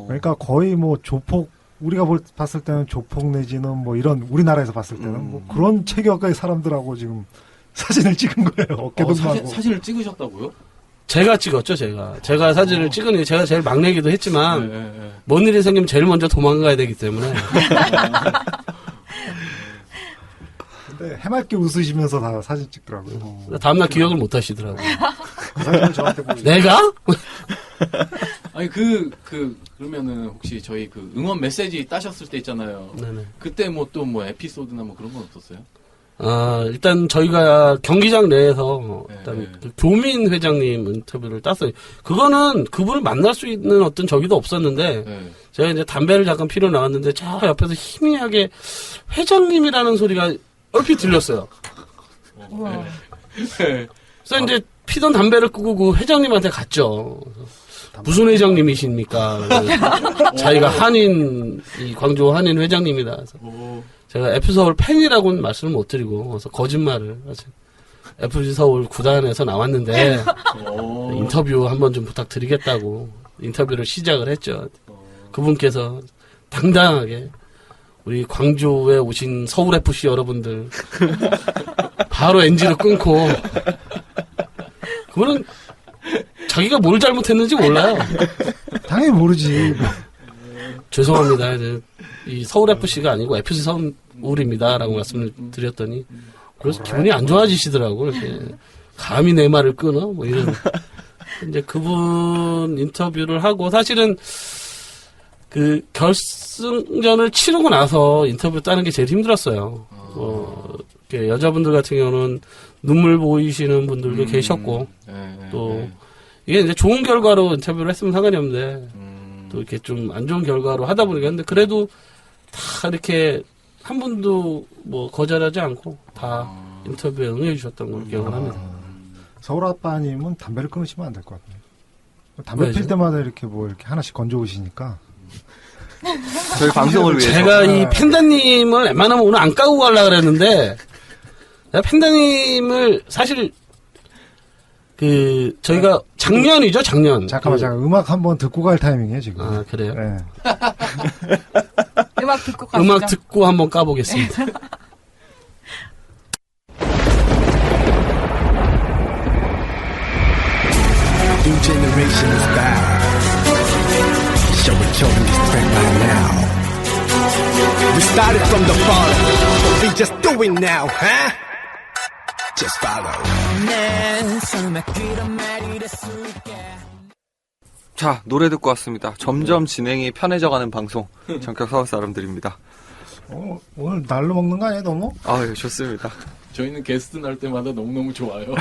그러니까 거의 조폭, 우리가 봤을 때는 조폭 내지는 이런, 우리나라에서 봤을 때는 그런 체격의 사람들하고 지금 사진을 찍은 거예요. 어깨도 하고. 사진을 찍으셨다고요? 제가 찍었죠, 제가 사진을 찍으니 제가 제일 막내기도 했지만, 뭔 일이 생기면 제일 먼저 도망가야 되기 때문에. 근데 해맑게 웃으시면서 다 사진 찍더라고요. 다음날 기억을 못 하시더라고요. 그 사진을 저한테 보여주고. 내가? 아니, 그러면은 혹시 저희 응원 메시지 따셨을 때 있잖아요. 네네. 그때 에피소드나 그런 건 없었어요? 일단 저희가 경기장 내에서 일단 네. 그 교민 회장님 인터뷰를 땄어요. 그거는 그분을 만날 수 있는 어떤 저기도 없었는데, 네. 제가 이제 담배를 잠깐 피러 나왔는데, 저 옆에서 희미하게 회장님이라는 소리가 얼핏 들렸어요. 우와. 그래서 이제 피던 담배를 끄고 그 회장님한테 갔죠. 무슨 회장님이십니까? 자기가 광주 한인 회장님이다. 그래서 제가 FC서울 팬이라고는 말씀을 못 드리고, 그래서 거짓말을. FC서울 구단에서 나왔는데, 인터뷰 한번 좀 부탁드리겠다고 인터뷰를 시작을 했죠. 그분께서 당당하게 우리 광주에 오신 서울FC 여러분들, 바로 NG를 끊고, 그분은 자기가 뭘 잘못했는지 몰라요. 당연히 모르지. 죄송합니다. 이 서울FC가 아니고 FC 서울입니다. 라고 말씀을 드렸더니, 그래서 기분이 안 좋아지시더라고요. 이렇게. 감히 내 말을 끊어? 이런. 이제 그분 인터뷰를 하고, 사실은 결승전을 치르고 나서 인터뷰 따는 게 제일 힘들었어요. 이렇게 여자분들 같은 경우는 눈물 보이시는 분들도 계셨고, 이게 이제 좋은 결과로 인터뷰를 했으면 상관이 없는데, 또 이렇게 좀 안 좋은 결과로 하다 보니까, 근데 그래도 다 이렇게 한 분도 거절하지 않고 다 인터뷰에 응해 주셨던 걸 기억을 합니다. 서울 아빠님은 담배를 끊으시면 안 될 것 같아요. 담배 왜죠? 필 때마다 이렇게 이렇게 하나씩 건져 오시니까. 저희 방송을 위해서. 제가 이 팬다님을 웬만하면 오늘 안 까고 가려고 그랬는데, 내가 팬다님을 사실, 저희가 작년이죠, 작년. 잠깐만, 음악 한번 듣고 갈 타이밍이에요, 지금. 그래요? 네. 음악 듣고 가시죠. 음악 듣고 한번 까보겠습니다. New generation is back. Showing children this track right now. We started from the bottom, but we just do it now, huh? Just follow. 자, 노래 듣고 왔습니다. 점점 진행이 편해져가는 방송. 전격 서울 사람들입니다. 오늘 날로 먹는 거 아니에요, 너무? 예, 좋습니다. 저희는 게스트 날 때마다 너무너무 좋아요.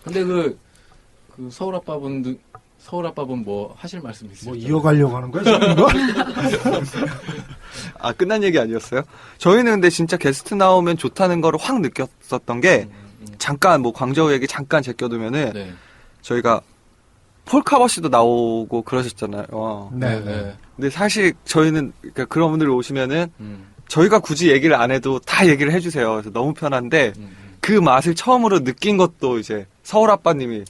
근데 서울 아빠분 뭐 하실 말씀 있으세요? 이어가려고 하는 거야, 지금 이거? 끝난 얘기 아니었어요? 저희는 근데 진짜 게스트 나오면 좋다는 거를 확 느꼈었던 게, 잠깐 광저우 얘기 잠깐 제껴두면은, 네. 저희가 폴카버 씨도 나오고 그러셨잖아요. 네. 근데 사실 저희는 그런 분들이 오시면은 저희가 굳이 얘기를 안 해도 다 얘기를 해주세요. 그래서 너무 편한데 그 맛을 처음으로 느낀 것도 이제 서울 아빠님이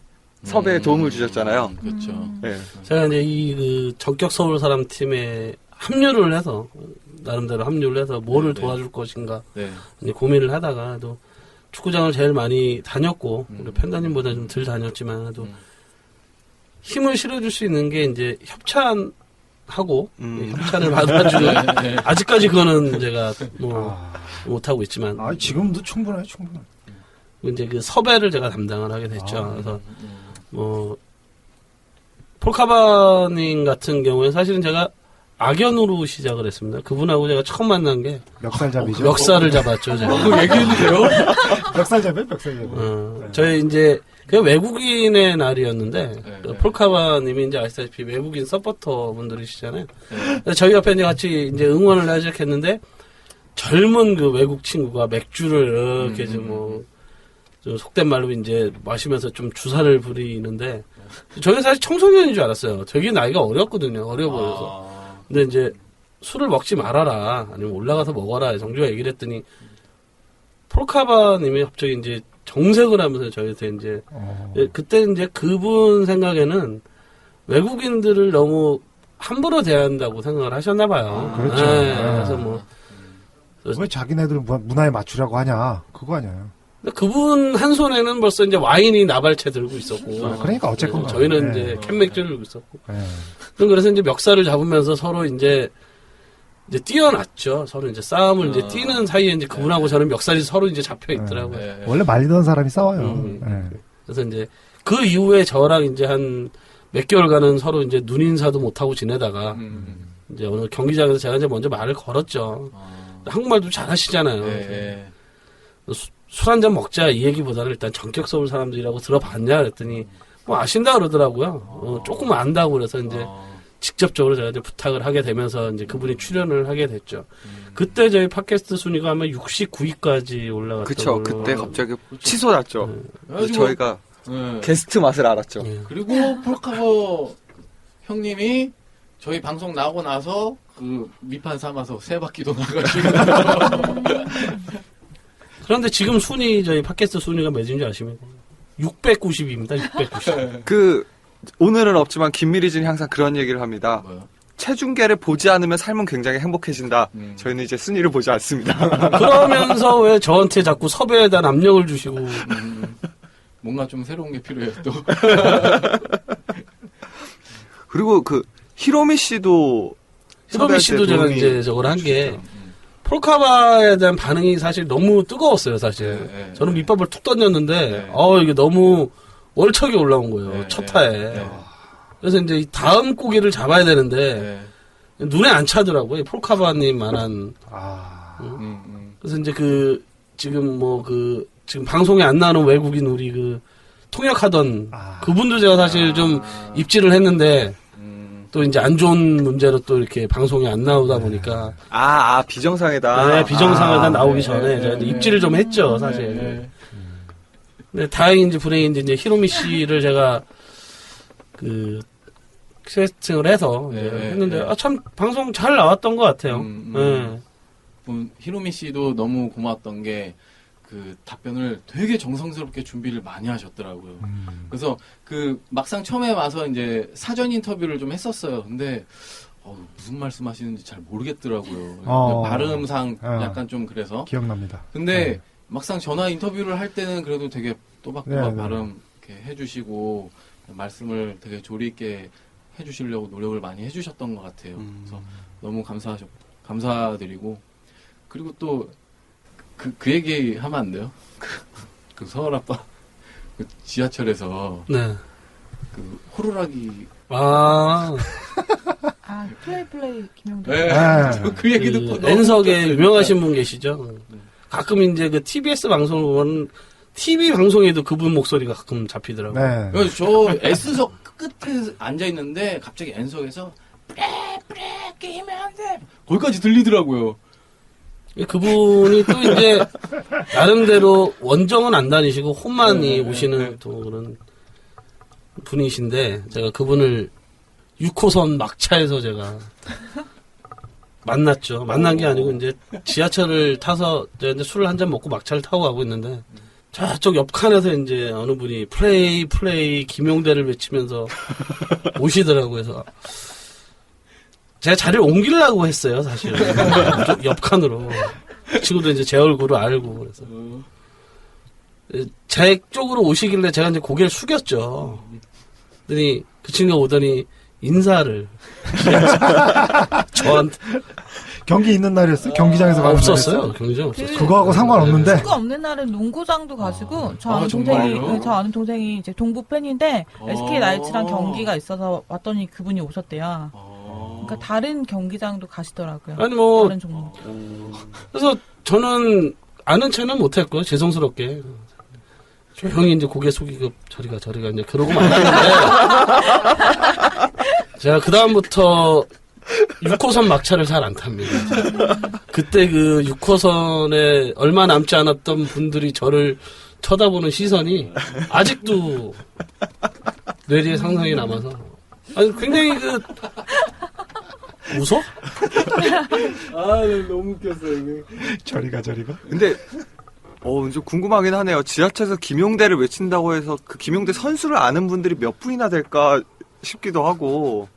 섭외에 도움을 주셨잖아요. 그렇죠. 예. 제가 이제 이 전격 서울 사람 팀에 합류를 해서 나름대로 합류를 해서 뭐를 네. 도와줄 것인가 네. 이제 고민을 하다가 또 축구장을 제일 많이 다녔고 우리 팬다님보다 좀 덜 다녔지만 또 힘을 실어줄 수 있는 게 이제 협찬하고 협찬을 받아주는 네. 아직까지 그거는 제가 뭐 못하고 있지만 아, 지금도 충분해요, 충분해. 이제 그 섭외를 제가 담당을 하게 됐죠. 그래서 뭐 폴카바님 같은 경우에 사실은 제가 악연으로 시작을 했습니다. 그분하고 제가 처음 만난 게 멱살잡이죠. 멱살을 잡았죠. 제가. 그거 얘기해도 돼요? 멱살잡이, 멱살잡이. 저희 이제 그 외국인의 날이었는데 네, 그 네. 폴카바님이 이제 아시다시피 외국인 서포터 분들이시잖아요. 그래서 저희 옆에 이제 같이 이제 응원을 하기 시작했는데 젊은 그 외국 친구가 맥주를 이렇게 좀 속된 말로 이제 마시면서 좀 주사를 부리는데 저희는 사실 청소년인 줄 알았어요. 되게 나이가 어렸거든요. 어려 보여서. 근데 이제 술을 먹지 말아라. 아니면 올라가서 먹어라. 정주가 얘기를 했더니 폴카바님이 갑자기 이제 정색을 하면서 저희한테 이제 그때 이제 그분 생각에는 외국인들을 너무 함부로 대한다고 생각을 하셨나 봐요. 그렇죠. 네, 그래서 뭐 왜 자기네들 문화에 맞추려고 하냐? 그거 아니에요. 근데 그분 한 손에는 벌써 이제 와인이 나발채 들고 있었고. 그러니까 어쨌건 저희는 네. 이제 캔맥주를 들고 있었고. 네. 그래서 이제 멱살을 잡으면서 서로 이제 뛰어났죠. 서로 이제 싸움을 이제 뛰는 사이에 이제 그분하고 저는 멱살이 서로 이제 잡혀 있더라고요. 네. 원래 말리던 사람이 싸워요. 네. 그래서 이제 그 이후에 저랑 이제 한 몇 개월간은 서로 이제 눈인사도 못하고 지내다가 이제 어느 경기장에서 제가 이제 먼저 말을 걸었죠. 한국말도 잘하시잖아요. 네. 술 한잔 먹자 이 얘기보다는 일단 전격 서울 사람들이라고 들어봤냐 그랬더니 뭐 아신다 그러더라고요. 조금 안다고 그래서 이제 직접적으로 제가 이제 부탁을 하게 되면서 이제 그분이 출연을 하게 됐죠. 그때 저희 팟캐스트 순위가 아마 69위까지 올라갔던 그쵸. 걸로. 그때 갑자기 취소났죠. 그래서 그래가지고- 저희가 네. 게스트 맛을 알았죠. 예. 그리고 폴카버 형님이 저희 방송 나오고 나서 그 밑판 삼아서 세 바퀴도 나가시고 그런데 지금 순위 저희 팟캐스트 순위가 몇인 줄 아십니까? 690입니다. 690. 그 오늘은 없지만 김미리진이 항상 그런 얘기를 합니다. 뭐요? 체중계를 보지 않으면 삶은 굉장히 행복해진다. 저희는 이제 순위를 보지 않습니다. 그러면서 왜 저한테 자꾸 섭외에 대한 압력을 주시고 뭔가 좀 새로운 게 필요해요 또. 그리고 그 히로미 씨도 히로미 씨도 제가 도움이 이제 저걸 한 게 폴카바에 대한 반응이 사실 너무 뜨거웠어요, 사실. 네. 저는 밑밥을 툭 던졌는데, 네. 이게 너무 월척이 올라온 거예요, 네. 첫 타에. 네. 그래서 이제 이 다음 고기를 잡아야 되는데, 네. 눈에 안 차더라고요, 폴카바님만한. 그래서 이제 지금 지금 방송에 안 나오는 외국인 우리 통역하던 그분도 제가 사실 좀 입질을 했는데, 또 이제 안 좋은 문제로 또 이렇게 방송에 안 나오다 보니까. 비정상이다. 네, 비정상회담 나오기 네, 전에 네, 제가 네, 입질을 좀 했죠, 사실. 네. 근데 다행인지 불행인지 이제 히로미 씨를 제가 캐스팅을 해서 네, 이제 네, 했는데 네. 참 방송 잘 나왔던 것 같아요. 네. 히로미 씨도 너무 고마웠던 게 그 답변을 되게 정성스럽게 준비를 많이 하셨더라고요. 그래서 막상 처음에 와서 이제 사전 인터뷰를 좀 했었어요. 근데 무슨 말씀하시는지 잘 모르겠더라고요. 발음상 약간 좀 그래서. 기억납니다. 근데 막상 전화 인터뷰를 할 때는 그래도 되게 또박또박 네, 네. 발음 이렇게 해주시고 말씀을 되게 조리 있게 해주시려고 노력을 많이 해주셨던 것 같아요. 그래서 너무 감사드리고 그리고 또 그 얘기 하면 안 돼요? 그 서울 아빠 지하철에서 네. 호루라기 플레이 김영도. 네. 그 얘기 듣고 너무 N석에 웃겼어요, 유명하신 진짜. 분 계시죠? 가끔 이제 TBS 방송을 보면 TV 방송에도 그분 목소리가 가끔 잡히더라고요. 네. 그래서 저 S석 끝에 앉아 있는데 갑자기 N석에서 프레 끼면 안 돼. 거기까지 들리더라고요. 그분이 또 이제 나름대로 원정은 안 다니시고 홈만이 오시는 또 그런 분이신데 제가 그분을 6호선 막차에서 제가 만났죠. 만난 게 아니고 이제 지하철을 타서 제가 이제 술을 한 잔 먹고 막차를 타고 가고 있는데 저쪽 옆칸에서 이제 어느 분이 플레이 김용대를 외치면서 오시더라고요. 그래서 제가 자리를 옮기려고 했어요, 사실은. 옆칸으로. 그 친구도 이제 제 얼굴을 알고 그래서 제 쪽으로 오시길래 제가 이제 고개를 숙였죠. 그랬더니 그 친구가 오더니 인사를 저한테 경기 있는 날이었어요? 경기장에서 가는 없었어요. 날이었어요? 경기장 없었어요. 그거하고 상관없는데 축구 없는 날은 농구장도 가시고 저 아는 정말요? 동생이 네, 저 아는 동생이 이제 동부 팬인데 SK 나이츠랑 아. 경기가 있어서 왔더니 그분이 오셨대요. 아. 그러니까 다른 경기장도 가시더라고요. 아니 뭐 다른 종목. 그래서 저는 아는 체는 못했고 죄송스럽게 조용히 이제 고개 숙이고 저리가 이제 그러고 말았는데 제가 그 다음부터 6호선 막차를 잘 안 탑니다. 그때 그 6호선에 얼마 남지 않았던 분들이 저를 쳐다보는 시선이 아직도 뇌리에 상상이 남아서 아니 굉장히 그 웃어? 아, 너무 웃겼어요, 이게. 저리가 근데 좀 궁금하긴 하네요. 지하철에서 김용대를 외친다고 해서 그 김용대 선수를 아는 분들이 몇 분이나 될까 싶기도 하고.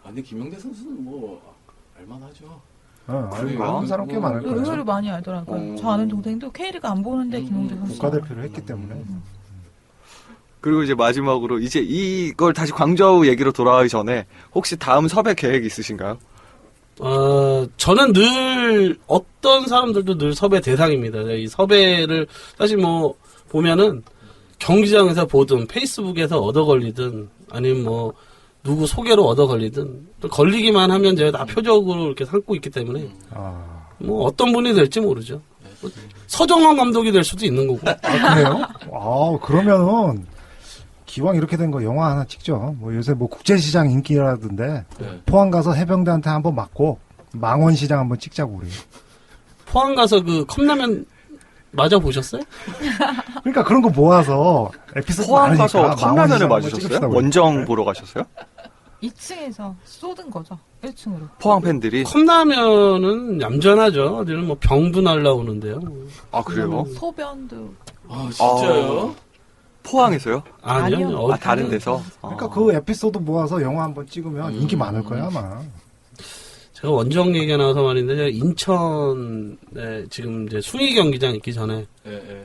아니, 김용대 선수는 뭐, 알만하죠. 그런가? 아는 사람 꽤 많을 거예요. 의외로 많이 알더라고요. 저 아는 동생도 K리그 안 보는데 김용재 선수. 국가대표를 했기 때문에 그리고 이제 마지막으로 이제 이걸 다시 광저우 얘기로 돌아가기 전에 혹시 다음 섭외 계획 있으신가요? 저는 늘 어떤 사람들도 늘 섭외 대상입니다. 이 섭외를 사실 뭐 보면은 경기장에서 보든 페이스북에서 얻어 걸리든 아니면 뭐 누구 소개로 얻어 걸리든 또 걸리기만 하면 제가 다 표적으로 이렇게 삼고 있기 때문에 뭐 어떤 분이 될지 모르죠. 서정환 감독이 될 수도 있는 거고. 그래요? 그러면은 기왕 이렇게 된 거 영화 하나 찍죠. 뭐 요새 뭐 국제시장 인기라던데 네. 포항 가서 해병대한테 한번 맞고 망원시장 한번 찍자고 우리. 포항 가서 그 컵라면 맞아 보셨어요? 그러니까 그런 거 모아서 에피소드 포항 가서 많으니까 컵라면을 망원시장 한번 맞으셨어요? 찍읍시다, 우리. 원정 보러 가셨어요? 2층에서 쏟은 거죠. 1층으로. 포항 팬들이? 컵라면은 얌전하죠. 어디는 뭐 병도 날라오는데요. 아, 그래요? 소변도. 아, 진짜요? 포항에서요? 아니요. 다른 데서? 그러니까 그 에피소드 모아서 영화 한번 찍으면 인기 많을 거야 아마. 제가 원정 얘기가 나와서 말인데 제가 인천에 지금 이제 숭이 경기장 있기 전에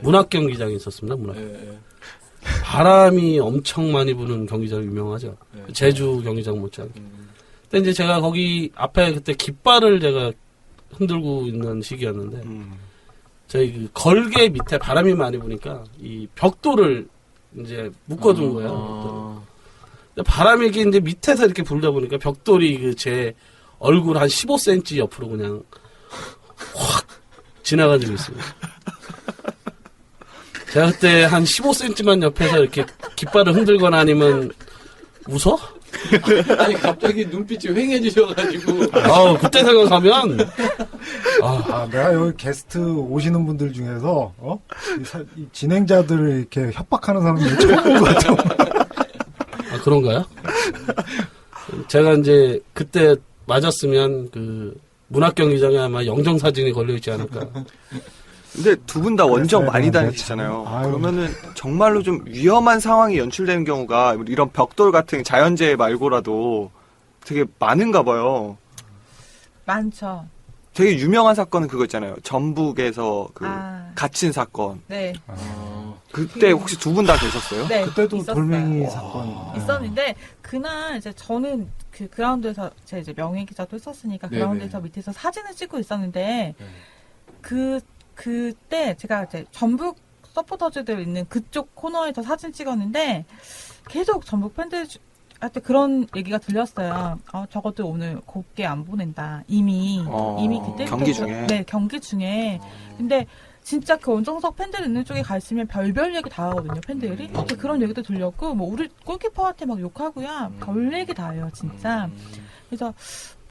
문학 경기장이 있었습니다. 문학. 바람이 엄청 많이 부는 경기장 유명하죠. 제주 경기장 못지않게. 근데 이제 제가 거기 앞에 그때 깃발을 제가 흔들고 있는 시기였는데 저희 그 걸개 밑에 바람이 많이 부니까 이 벽돌을 이제 묶어둔 거예요. 근데 바람이 이렇게 이제 밑에서 이렇게 불다 보니까 벽돌이 그 제 얼굴 한 15cm 옆으로 그냥 확 지나가지고 있습니다. 제가 그때 한 15cm만 옆에서 이렇게 깃발을 흔들거나 아니면 웃어? 아니, 갑자기 눈빛이 휑해지셔가지고. 그때 생각하면 내가 여기 게스트 오시는 분들 중에서 이 진행자들을 이렇게 협박하는 사람이 처음 본 것 같아요. 그런가요? 제가 이제 그때 맞았으면 그 문학 경기장에 아마 영정 사진이 걸려 있지 않을까. 근데 두 분 다 원정 네, 많이 네, 다니시잖아요. 참. 아유. 그러면은 정말로 좀 위험한 상황이 연출되는 경우가 이런 벽돌 같은 자연재해 말고라도 되게 많은가 봐요. 많죠. 되게 유명한 사건은 그거 있잖아요. 전북에서 그 아. 갇힌 사건. 네. 그때 혹시 두 분 다 계셨어요? 네. 그때도 있었어요. 돌멩이 사건. 있었는데 그날 이제 저는 그 그라운드에서 제 이제 명예 기자도 했었으니까 네네. 그라운드에서 밑에서 사진을 찍고 있었는데 그때 제가 이제 전북 서포터즈들 있는 그쪽 코너에서 사진 찍었는데 계속 전북 팬들한테 그런 얘기가 들렸어요. 저것도 오늘 곱게 안 보낸다. 이미 그때 경기 중에? 네, 경기 중에. 근데 진짜 그 원정석 팬들 있는 쪽에 가 있으면 별별 얘기 다 하거든요, 팬들이. 그런 얘기도 들렸고, 뭐, 우리 골키퍼한테 막 욕하고야, 별 얘기 다 해요, 진짜. 그래서,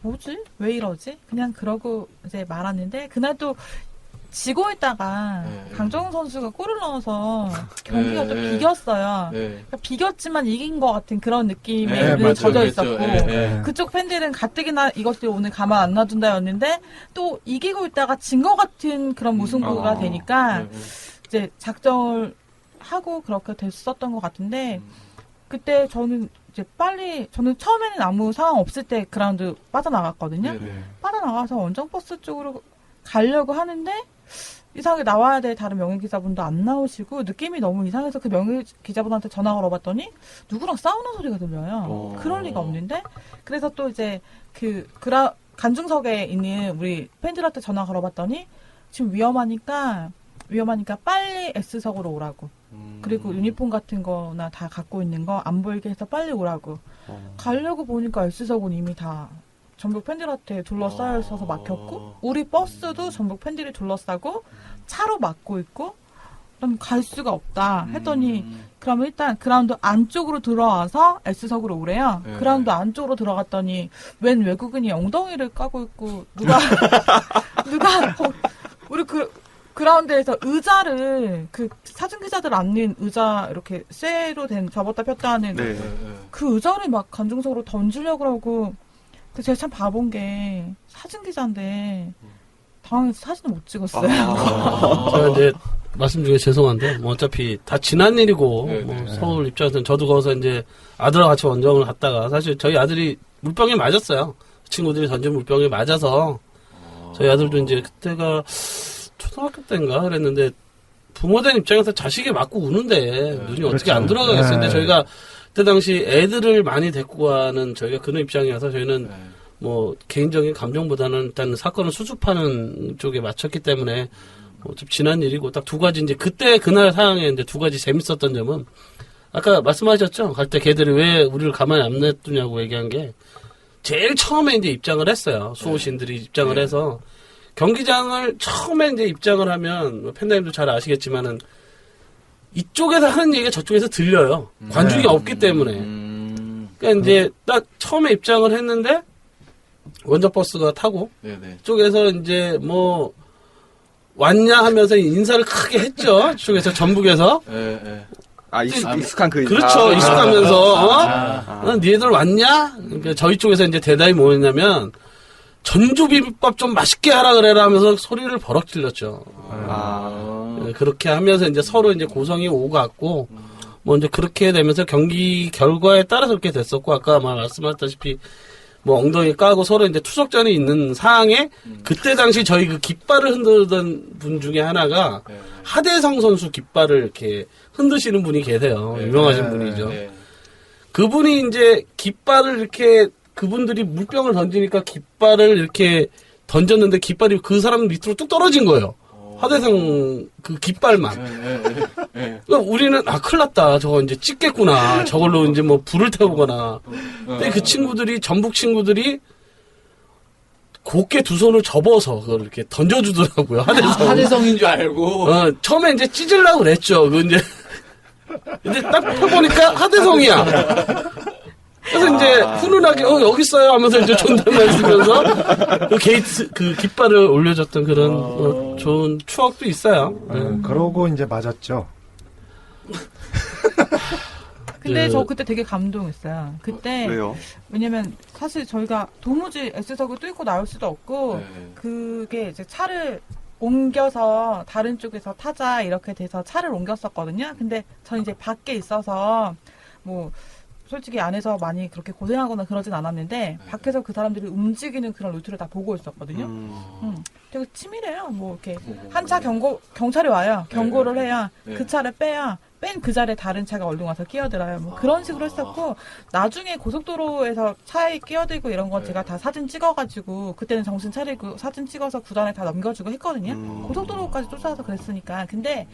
뭐지? 왜 이러지? 그냥 그러고 이제 말았는데, 그날 또 지고 있다가 강정훈 선수가 골을 넣어서 경기가 또 비겼어요. 그러니까 비겼지만 이긴 것 같은 그런 느낌에 젖어 있었고 그쪽 팬들은 가뜩이나 이것들 오늘 가만 안 놔둔다였는데 또 이기고 있다가 진 것 같은 그런 무승부가 되니까 이제 작정을 하고 그렇게 됐었던 것 같은데 그때 저는 이제 저는 처음에는 아무 상황 없을 때 그라운드 빠져나갔거든요. 네네. 빠져나가서 원정버스 쪽으로 가려고 하는데 이상하게 나와야 될 다른 명예기자분도 안 나오시고 느낌이 너무 이상해서 그 명예기자분한테 전화 걸어봤더니 누구랑 싸우는 소리가 들려요. 그럴 리가 없는데 그래서 또 이제 간중석에 있는 우리 팬들한테 전화 걸어봤더니 지금 위험하니까 빨리 S석으로 오라고. 그리고 유니폼 같은 거나 다 갖고 있는 거 안 보이게 해서 빨리 오라고. 가려고 보니까 S석은 이미 다 전북 팬들한테 둘러싸여 있어서 막혔고 우리 버스도 전북 팬들이 둘러싸고 차로 막고 있고 그럼 갈 수가 없다 했더니 그러면 일단 그라운드 안쪽으로 들어와서 S석으로 오래요. 네. 그라운드 안쪽으로 들어갔더니 웬 외국인이 엉덩이를 까고 있고 누가 우리 그라운드에서 의자를 그 사진 기자들 앉는 의자 이렇게 쇠로 된 접었다 폈다 하는 네. 그 의자를 막 관중석으로 던지려고 그러고 그 제가 참 바본 게 사진 기자인데 당황해서 사진을 못 찍었어요. 제가 이제 말씀 중에 죄송한데 뭐 어차피 다 지난 일이고 네, 뭐 네. 서울 입장에서는 저도 거기서 이제 아들과 같이 원정을 갔다가 사실 저희 아들이 물병에 맞았어요. 친구들이 던진 물병에 맞아서 저희 아들도 이제 그때가 초등학교 때인가 그랬는데 부모된 입장에서 자식이 맞고 우는데 눈이 어떻게 안 들어가겠어요. 근데 저희가 그때 당시 애들을 많이 데리고 가는 저희가 그런 입장이어서 저희는 뭐 개인적인 감정보다는 일단 사건을 수습하는 쪽에 맞췄기 때문에 좀 지난 일이고 딱 두 가지 이제 그때 그날 상황에 이제 두 가지 재밌었던 점은 아까 말씀하셨죠. 갈 때 걔들이 왜 우리를 가만히 안 냅두냐고 얘기한 게 제일 처음에 이제 입장을 했어요. 수호신들이 입장을 해서 경기장을 처음에 이제 입장을 하면 팬다님도 잘 아시겠지만은 이쪽에서 하는 얘기가 저쪽에서 들려요. 관중이 없기 때문에. 그러니까 이제 딱 처음에 입장을 했는데 원정 버스가 타고 쪽에서 이제 뭐 왔냐 하면서 인사를 크게 했죠. 쪽에서 전북에서. 익숙한 그 그렇죠. 익숙하면서 니네들 왔냐? 그러니까 저희 쪽에서 이제 대답이 뭐였냐면 전주 비빔밥 좀 맛있게 하라 그래라 하면서 소리를 버럭 질렀죠. 그렇게 하면서 이제 서로 이제 고성이 오갔고, 뭐 이제 그렇게 되면서 경기 결과에 따라서 그렇게 됐었고, 아까 말씀하셨다시피, 뭐 엉덩이 까고 서로 이제 투석전이 있는 상황에, 그때 당시 저희 그 깃발을 흔들던 분 중에 하나가, 하대성 선수 깃발을 이렇게 흔드시는 분이 계세요. 유명하신 분이죠. 그분이 이제 깃발을 이렇게 그분들이 물병을 던지니까 깃발을 이렇게 던졌는데 깃발이 그 사람 밑으로 뚝 떨어진 거예요. 하대성 그 깃발만. 그러니까 우리는 큰일 났다. 저거 이제 찍겠구나. 저걸로 이제 뭐 불을 태우거나. 근데 그 친구들이 전북 친구들이 곱게 두 손을 접어서 그걸 이렇게 던져주더라고요. 하대성인 줄 알고. 처음에 이제 찢으려고 그랬죠. 그 이제 근데 딱 펴보니까 하대성이야. 그래서 이제 훈훈하게 여기 있어요 하면서 이제 존댓말 쓰면서 그 게이트 그 깃발을 올려줬던 그런 좋은 추억도 있어요. 그러고 이제 맞았죠. 근데 저 그때 되게 감동했어요. 그때 왜요? 왜냐면 사실 저희가 도무지 S석을 뚫고 나올 수도 없고 그게 이제 차를 옮겨서 다른 쪽에서 타자 이렇게 돼서 차를 옮겼었거든요. 근데 저는 이제 밖에 있어서 뭐 솔직히 안에서 많이 그렇게 고생하거나 그러진 않았는데 밖에서 그 사람들이 움직이는 그런 루트를 다 보고 있었거든요. 되게 치밀해요. 뭐 이렇게 한 차 경찰이 와요. 경고를 해야 그 차를 빼야 뺀 그 자리에 다른 차가 얼른 와서 끼어들어요. 뭐 그런 식으로 했었고 나중에 고속도로에서 차에 끼어들고 이런 건 제가 다 사진 찍어가지고 그때는 정신 차리고 사진 찍어서 구단에 다 넘겨주고 했거든요. 고속도로까지 쫓아와서 그랬으니까. 근데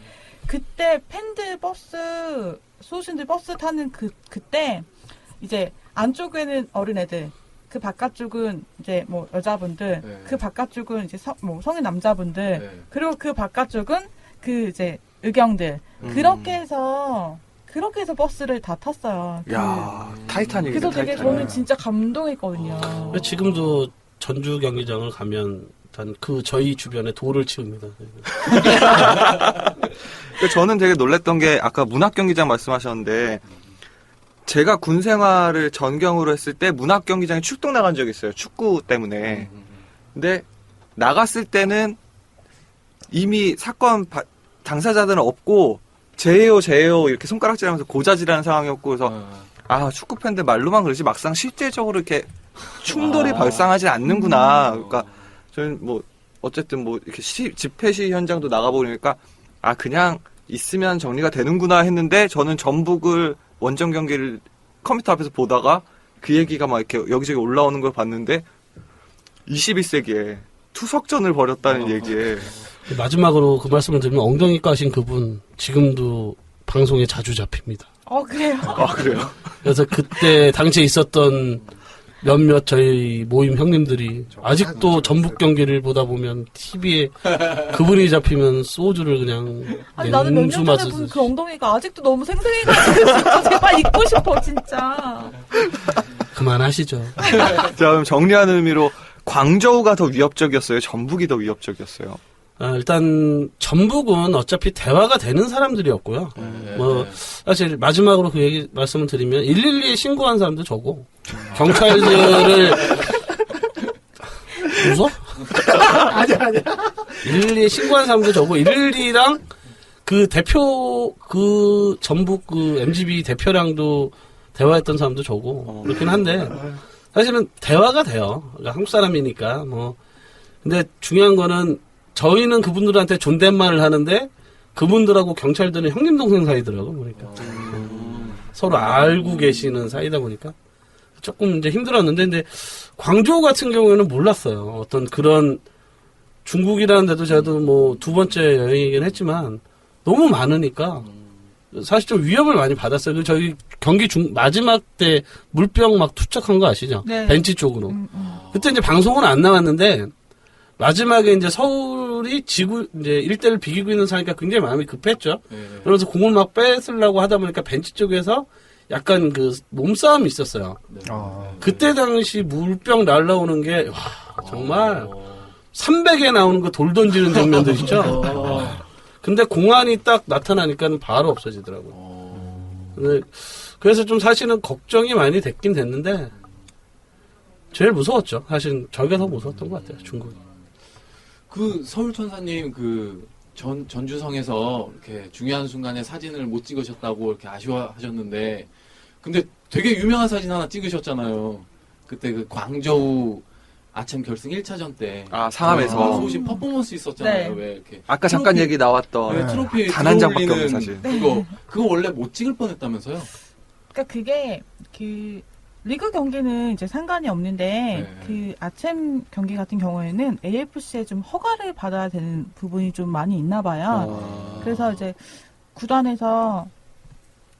그때 팬들 버스 수호신들 버스 타는 그때 이제 안쪽에는 어린애들 그 바깥쪽은 이제 뭐 여자분들 그 바깥쪽은 이제 뭐 성인 남자분들 그리고 그 바깥쪽은 그 이제 의경들 그렇게 해서 버스를 다 탔어요. 야 타이타닉이다. 그래서 되게 저는 진짜 감동했거든요. 지금도 전주 경기장을 가면 그 저희 주변에 돌을 치웁니다. 저는 되게 놀랬던 게 아까 문학경기장 말씀하셨는데 제가 군 생활을 전경으로 했을 때 문학경기장에 출동 나간 적이 있어요. 축구 때문에. 근데 나갔을 때는 이미 사건 당사자들은 없고 제요 이렇게 손가락질하면서 고자질하는 상황이었고 그래서 축구 팬들 말로만 그러지 막상 실제적으로 이렇게 충돌이 발생하지 않는구나. 그러니까 저는 뭐 어쨌든 뭐 이렇게 집회 시 현장도 나가보니까 그냥 있으면 정리가 되는구나 했는데 저는 전북을 원정 경기를 컴퓨터 앞에서 보다가 그 얘기가 막 이렇게 여기저기 올라오는 걸 봤는데 21세기에 투석전을 벌였다는 얘기에 마지막으로 그 말씀을 드리면 엉덩이 까신 그분 지금도 방송에 자주 잡힙니다. 그래요? 그래요? 그래서 그때 당시에 있었던 몇몇 저희 모임 형님들이 아직도 전북 경기를 보다 보면 TV에 그분이 잡히면 소주를 그냥 아니 나는 몇 년 전에 마시듯이. 본 그 엉덩이가 아직도 너무 생생해가지고 진짜 제발 잊고 싶어 진짜. 그만하시죠. 자, 그럼 정리하는 의미로 광저우가 더 위협적이었어요? 전북이 더 위협적이었어요? 일단 전북은 어차피 대화가 되는 사람들이었고요. 뭐 사실 마지막으로 그 얘기 말씀을 드리면 112에 신고한 사람도 저고 경찰들을 웃어? 아니야. 112에 신고한 사람도 저고 112랑 그 대표 그 전북 그 MGB 대표랑도 대화했던 사람도 저고 그렇긴 한데 사실은 대화가 돼요. 그러니까 한국 사람이니까 뭐 근데 중요한 거는 저희는 그분들한테 존댓말을 하는데 그분들하고 경찰들은 형님 동생 사이더라고 보니까 서로 알고 계시는 사이다 보니까 조금 이제 힘들었는데 근데 광저우 같은 경우에는 몰랐어요. 어떤 그런 중국이라는 데도 저도 뭐 2번째 여행이긴 했지만 너무 많으니까 사실 좀 위협을 많이 받았어요. 저희 경기 마지막 때 물병 막 투척한 거 아시죠? 네. 벤치 쪽으로. 그때 이제 방송은 안 나왔는데 마지막에 이제 서울이 이제 1대를 비기고 있는 상황이니까 굉장히 마음이 급했죠. 그러면서 공을 막 뺏으려고 하다 보니까 벤치 쪽에서 약간 그 몸싸움이 있었어요. 그때 당시 물병 날라오는 게, 와, 정말 300에 나오는 거 돌 던지는 장면들 있죠? 근데 공안이 딱 나타나니까는 바로 없어지더라고요. 그래서 좀 사실은 걱정이 많이 됐긴 됐는데, 제일 무서웠죠. 사실 저희가 더 무서웠던 것 같아요, 중국이. 그 서울천사님 전주성에서 이렇게 중요한 순간에 사진을 못 찍으셨다고 이렇게 아쉬워하셨는데 근데 되게 유명한 사진 하나 찍으셨잖아요. 그때 그 광저우 아침 결승 1차전 때 상암에서 소신 퍼포먼스 있었잖아요. 네. 왜 이렇게 아까 잠깐 얘기 나왔던 트로피 단 한 장밖에 들어올리는 없는 사진. 그거 원래 못 찍을 뻔했다면서요? 그러니까 그게 리그 경기는 이제 상관이 없는데 그 아침 경기 같은 경우에는 AFC에 좀 허가를 받아야 되는 부분이 좀 많이 있나 봐요. 그래서 이제 구단에서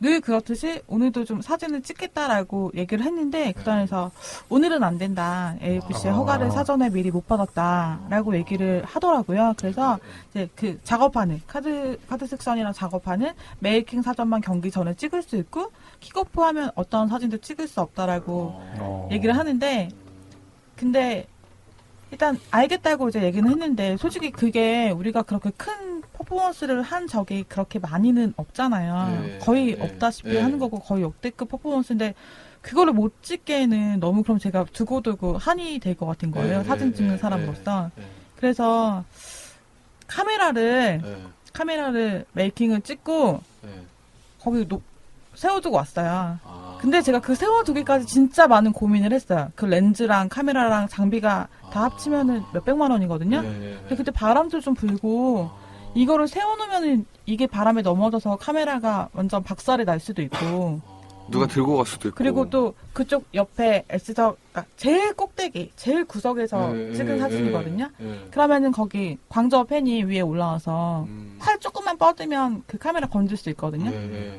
늘 그렇듯이 오늘도 좀 사진을 찍겠다라고 얘기를 했는데 구단에서 오늘은 안 된다. AFC의 허가를 사전에 미리 못 받았다라고 얘기를 하더라고요. 그래서 이제 그 작업하는 카드 색선이랑 작업하는 메이킹 사전만 경기 전에 찍을 수 있고 킥오프 하면 어떤 사진도 찍을 수 없다라고 얘기를 하는데 근데 일단 알겠다고 이제 얘기는 했는데 솔직히 그게 우리가 그렇게 큰 퍼포먼스를 한 적이 그렇게 많이는 없잖아요. 거의 없다시피 하는 거고 거의 역대급 퍼포먼스인데 그거를 못 찍게는 너무 그럼 제가 두고두고 한이 될 것 같은 거예요. 사진 찍는 사람으로서. 그래서 카메라를 메이킹을 찍고 거기 세워두고 왔어요. 근데 제가 그 세워두기까지 진짜 많은 고민을 했어요. 그 렌즈랑 카메라랑 장비가 다 합치면은 몇백만 원이거든요. 근데 그때 바람도 좀 불고 이거를 세워놓으면은 이게 바람에 넘어져서 카메라가 완전 박살이 날 수도 있고 누가 들고 갈 수도 있고 그리고 또 그쪽 옆에 S석 그러니까 제일 꼭대기 제일 구석에서 찍은 사진이거든요. 그러면은 거기 광저우 팬이 위에 올라와서 팔 조금만 뻗으면 그 카메라 건질 수 있거든요.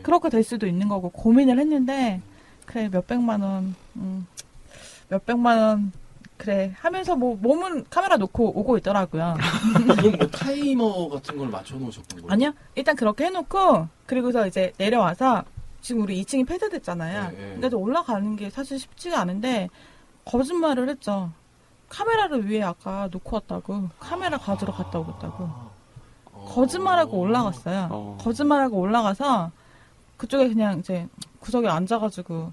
그렇게 될 수도 있는 거고 고민을 했는데 그래 몇백만 원 그래 하면서 뭐 몸은 카메라 놓고 오고 있더라고요. 그럼 뭐 타이머 같은 걸 맞춰놓으셨던 거예요? 아니요. 일단 그렇게 해놓고 그리고서 이제 내려와서 지금 우리 2층이 폐쇄됐잖아요. 근데 또 올라가는 게 사실 쉽지가 않은데 거짓말을 했죠. 카메라를 위에 아까 놓고 왔다고. 카메라 가지러 갔다 오겠다고. 거짓말하고 올라갔어요. 거짓말하고 올라가서 그쪽에 그냥 이제 구석에 앉아가지고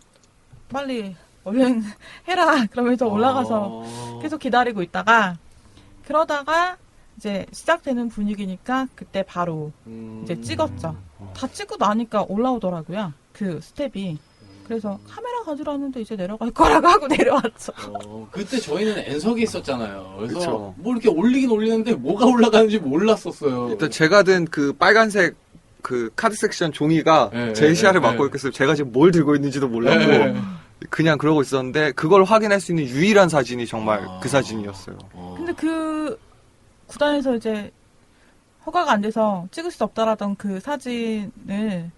빨리 얼른 해라 그러면서 올라가서 계속 기다리고 있다가 그러다가 이제 시작되는 분위기니까 그때 바로 이제 찍었죠. 다 찍고 나니까 올라오더라고요. 그 스텝이. 그래서 카메라 가지라는데 이제 내려갈 거라고 하고 내려왔죠. 그때 저희는 N석에 있었잖아요. 그래서 그쵸. 뭐 이렇게 올리긴 올리는데 뭐가 올라가는지 몰랐었어요. 일단 제가 든 그 빨간색 그 카드 섹션 종이가 네, 제 시야를 네, 막고 네. 있었어요. 제가 지금 뭘 들고 있는지도 몰랐고 네. 그냥 그러고 있었는데 그걸 확인할 수 있는 유일한 사진이 정말 아. 그 사진이었어요. 근데 그 구단에서 이제 허가가 안 돼서 찍을 수 없다라던 그 사진을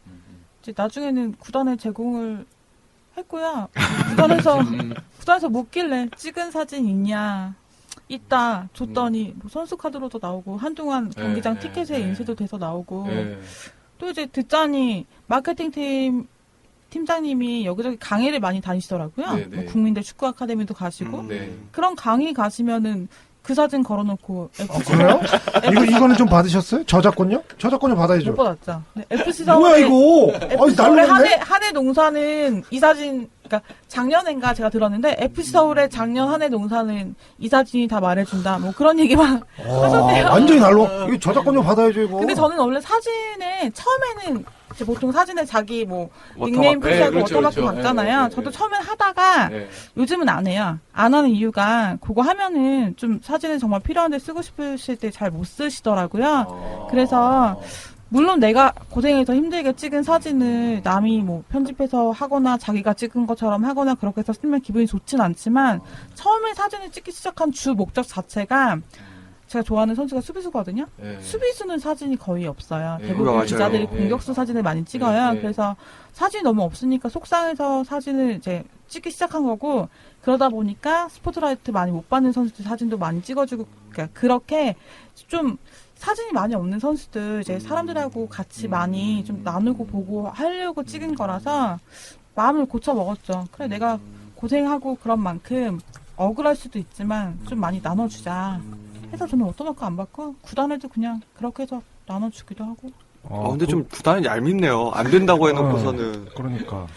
이제 나중에는 구단에 제공을 했고요. 구단에서 묻길래 찍은 사진 있냐? 있다 줬더니 뭐 선수 카드로도 나오고 한동안 경기장 네, 티켓에 네. 인쇄도 돼서 나오고 네. 또 이제 듣자니 마케팅 팀장님이 여기저기 강의를 많이 다니시더라고요. 네, 네. 뭐 국민대 축구 아카데미도 가시고 네. 그런 강의 가시면은 그 사진 걸어놓고 그래요? 이거는 좀 받으셨어요? 저작권요? 저작권료 받아야죠. 못 받았죠. 네, FC 뭐야 서울의 이거? FC 서울의 날렸네. 한해 농사는 이 사진, 그러니까 작년인가 제가 들었는데 FC 서울의 작년 한해 농사는 이 사진이 다 말해준다. 뭐 그런 얘기만 하셨대요. 완전히 날로. 이거 저작권료 받아야죠 이거. 근데 저는 원래 사진에 처음에는 이제 보통 사진에 자기 뭐 워터마크. 닉네임 표시하고 네, 그렇죠, 워터마크 그렇죠. 박잖아요. 네, 네, 저도 네. 처음엔 하다가 네. 요즘은 안 해요. 안 하는 이유가 그거 하면은 좀 사진을 정말 필요한데 쓰고 싶으실 때 잘 못 쓰시더라고요. 그래서 물론 내가 고생해서 힘들게 찍은 사진을 남이 뭐 편집해서 하거나 자기가 찍은 것처럼 하거나 그렇게 해서 쓰면 기분이 좋진 않지만 처음에 사진을 찍기 시작한 주 목적 자체가 제가 좋아하는 선수가 수비수거든요. 네. 수비수는 사진이 거의 없어요. 네, 대부분 맞아요. 기자들이 네. 공격수 사진을 많이 찍어요. 네, 네. 그래서 사진이 너무 없으니까 속상해서 사진을 이제 찍기 시작한 거고 그러다 보니까 스포트라이트 많이 못 받는 선수들 사진도 많이 찍어주고 그러니까 그렇게 좀 사진이 많이 없는 선수들 이제 사람들하고 같이 많이 좀 나누고 보고 하려고 찍은 거라서 마음을 고쳐 먹었죠. 그래 내가 고생하고 그런 만큼 억울할 수도 있지만 좀 많이 나눠주자. 해서 저는 워터마크 안 받고 구단에도 그냥 그렇게 해서 나눠주기도 하고 근데 좀 구단은 얄밉네요. 안 된다고 해놓고서는. 그러니까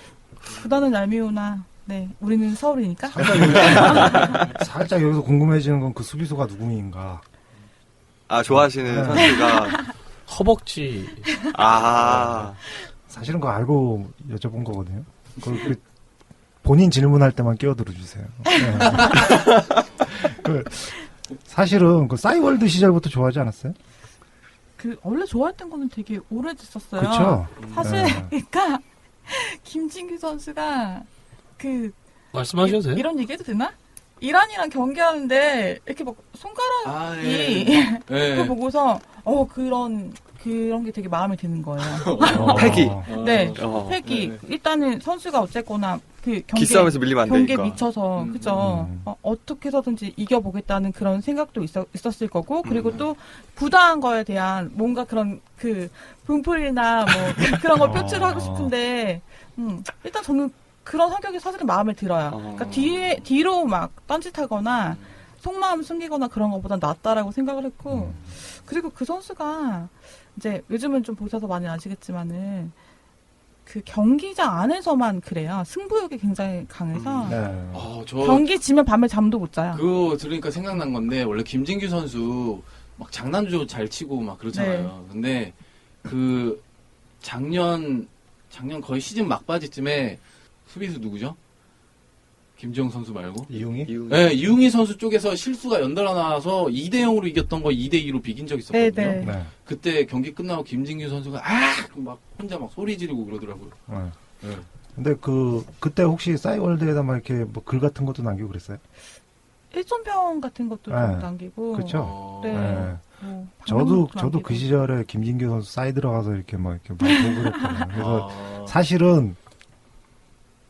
구단은 얄미우나 네 우리는 서울이니까 살짝 여기서 궁금해지는 건 그 수비수가 누구인가. 아 좋아하시는 네. 선수가 허벅지. 사실은 그거 알고 여쭤본 거거든요. 그 본인 질문할 때만 끼어들어 주세요. 네. 그 사실은 그 싸이월드 시절부터 좋아하지 않았어요? 그 원래 좋아했던 거는 되게 오래됐었어요. 그렇죠. 사실 네. 그러니까 김진규 선수가 그 말씀하셔도 돼요? 이런 얘기 해도 되나? 이란이랑 경기하는데 이렇게 막 손가락이 네. 그거 보고서 그런 게 되게 마음에 드는 거예요. 패기. 네, 어. 팩이 네. 일단은 선수가 어쨌거나 그 기싸움에서 밀리면 안 경기에 되니까. 미쳐서 그죠. 어떻게 해서든지 이겨보겠다는 그런 생각도 있었을 거고 그리고 또 부당한 거에 대한 뭔가 그런 그 분풀이나 뭐 그런 걸 표출하고 싶은데 일단 저는 그런 성격이 사실은 마음에 들어요. 그러니까 뒤로 막 딴짓하거나 속마음 숨기거나 그런 것보다 낫다라고 생각을 했고 그리고 그 선수가 이제 요즘은 좀 보셔서 많이 아시겠지만은 그 경기장 안에서만 그래요. 승부욕이 굉장히 강해서 네. 저 경기 지면 밤에 잠도 못 자요. 그거 들으니까 생각난 건데 원래 김진규 선수 막 장난도 잘 치고 막 그렇잖아요. 네. 근데 그 작년 거의 시즌 막바지쯤에 수비수 누구죠? 김지영 선수 말고? 이용이? 네, 이웅희 선수 쪽에서 실수가 연달아 나와서 2대0으로 이겼던 거 2대2로 비긴 적이 있었거든요. 네, 네. 네. 그때 경기 끝나고 김진규 선수가 막 혼자 막 소리 지르고 그러더라고요. 네. 네. 근데 그때 혹시 싸이월드에다 막 이렇게 뭐 글 같은 것도 남기고 그랬어요? 일손평 같은 것도 네. 좀 남기고. 그렇죠. 네. 네. 뭐 저도 방송도 그 남기고. 시절에 김진규 선수 싸이 들어가서 이렇게 막 이렇게 많이 보고 그랬거든요. 그래서 아, 사실은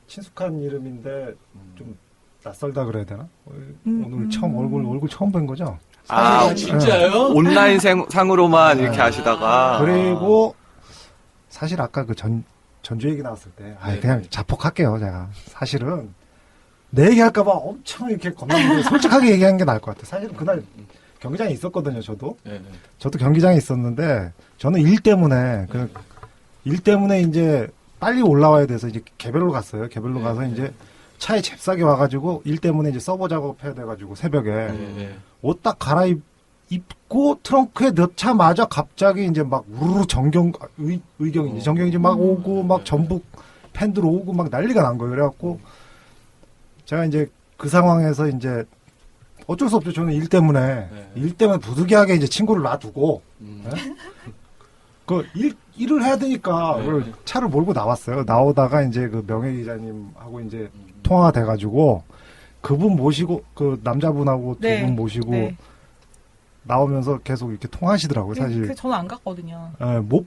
친숙한 이름인데 좀 낯설다 그래야 되나? 오늘 처음 얼굴 처음 본 거죠? 아, 진짜요? 온라인 상으로만 이렇게 네. 하시다가. 그리고 사실 아까 그 전주 얘기 나왔을 때 네. 그냥 자폭할게요 제가. 사실은 내 얘기할까봐 엄청 이렇게 겁나는데 솔직하게 얘기하는 게 나을 것 같아요. 사실은 그날 경기장에 있었거든요. 저도 경기장에 있었는데 저는 일 때문에 이제 빨리 올라와야 돼서 이제 개별로 갔어요. 개별로 가서 이제 차에 잽싸게 와가지고 일 때문에 이제 서버 작업해야 돼가지고 새벽에 옷 딱 갈아입고 입고 트렁크에 넣자마자 갑자기 이제 막 우르르 의경이지 정경이 막 오고 막 전북 팬들 오고 막 난리가 난 거예요. 그래갖고 제가 이제 그 상황에서 이제 어쩔 수 없죠. 저는 일 때문에 부득이하게 이제 친구를 놔두고 그 일을 해야 되니까 그걸 차를 몰고 나왔어요. 나오다가 이제 그 명예 기자님하고 이제 통화가 돼가지고 그분 모시고 그 남자분하고 두 분 모시고 나오면서 계속 이렇게 통화하시더라고요. 사실 저는 안 갔거든요. 못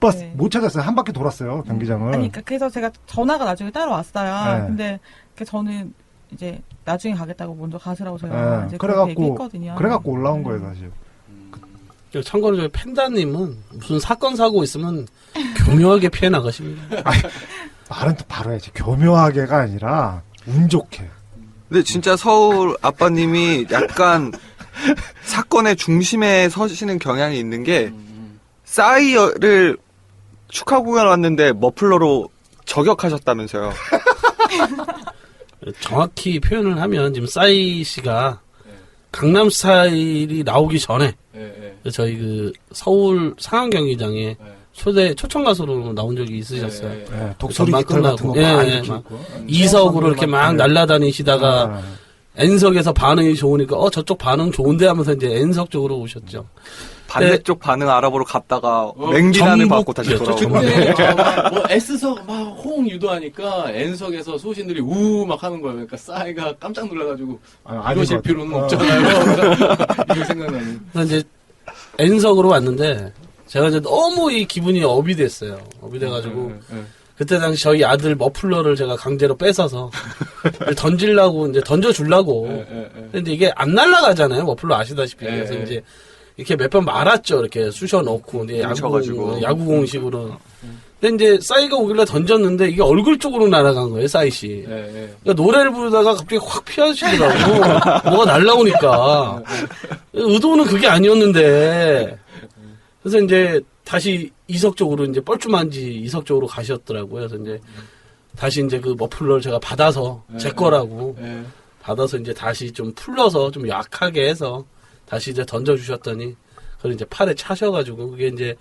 찾았어요. 한 바퀴 돌았어요. 경기장을. 아니, 그러니까 그래서 제가 전화가 나중에 따로 왔어요. 네. 근데 저는 이제 나중에 가겠다고 먼저 가시라고 제가 이제 그래갖고 얘기했거든요. 그래갖고 올라온 거예요, 사실. 참고로 저희 팬다님은 무슨 사건 사고 있으면 교묘하게 피해 나가십니다. 말은 또 바로 해야지. 교묘하게가 아니라 운 좋게. 근데 진짜 서울 아빠님이 약간 사건의 중심에 서시는 경향이 있는 게 싸이를 축하 공연 왔는데 머플러로 저격하셨다면서요. 정확히 표현을 하면 지금 싸이 씨가 강남 스타일이 나오기 전에 저희 그 서울 상암 경기장에 초청 가수로 나온 적이 있으셨어요. 독수리 전반 깃털 같은 거 끝나고. 많이 예, 이렇게 막 있고. 이석으로 이렇게 막 날아다니시다가 N석에서 반응이 좋으니까 저쪽 반응 좋은데 하면서 이제 N석 쪽으로 오셨죠. 반대쪽 반응 알아보러 갔다가 맹비난을 받고 다시 돌아오고. 그때 뭐 S석 막 호응 유도하니까 N석에서 소신들이 우 막 하는 거예요. 그러니까 싸이가 깜짝 놀라가지고 이러실 필요는 없잖아요. 이거 생각나는. 그래서 이제 N석으로 왔는데 제가 이제 너무 이 기분이 업이 됐어요. 업이 돼가지고 그때 당시 저희 아들 머플러를 제가 강제로 뺏어서 던지려고 이제 던져주려고. 근데 이게 안 날아가잖아요. 머플러 아시다시피. 그래서 이제 이렇게 몇 번 말았죠. 이렇게 쑤셔 넣고 이제 야구공식으로. 근데 이제 싸이가 오길래 던졌는데 이게 얼굴 쪽으로 날아간 거예요. 싸이 씨. 그러니까 노래를 부르다가 갑자기 확 피하시더라고. 뭐가 날라오니까. 의도는 그게 아니었는데. 그래서 이제 다시 이석 쪽으로 이제 뻘쭘한지 이석 쪽으로 가셨더라고요. 그래서 이제 다시 이제 그 머플러를 제가 받아서 제 거라고 받아서 이제 다시 좀 풀러서 좀 약하게 해서 다시 이제 던져주셨더니 그걸 이제 팔에 차셔가지고 그게 이제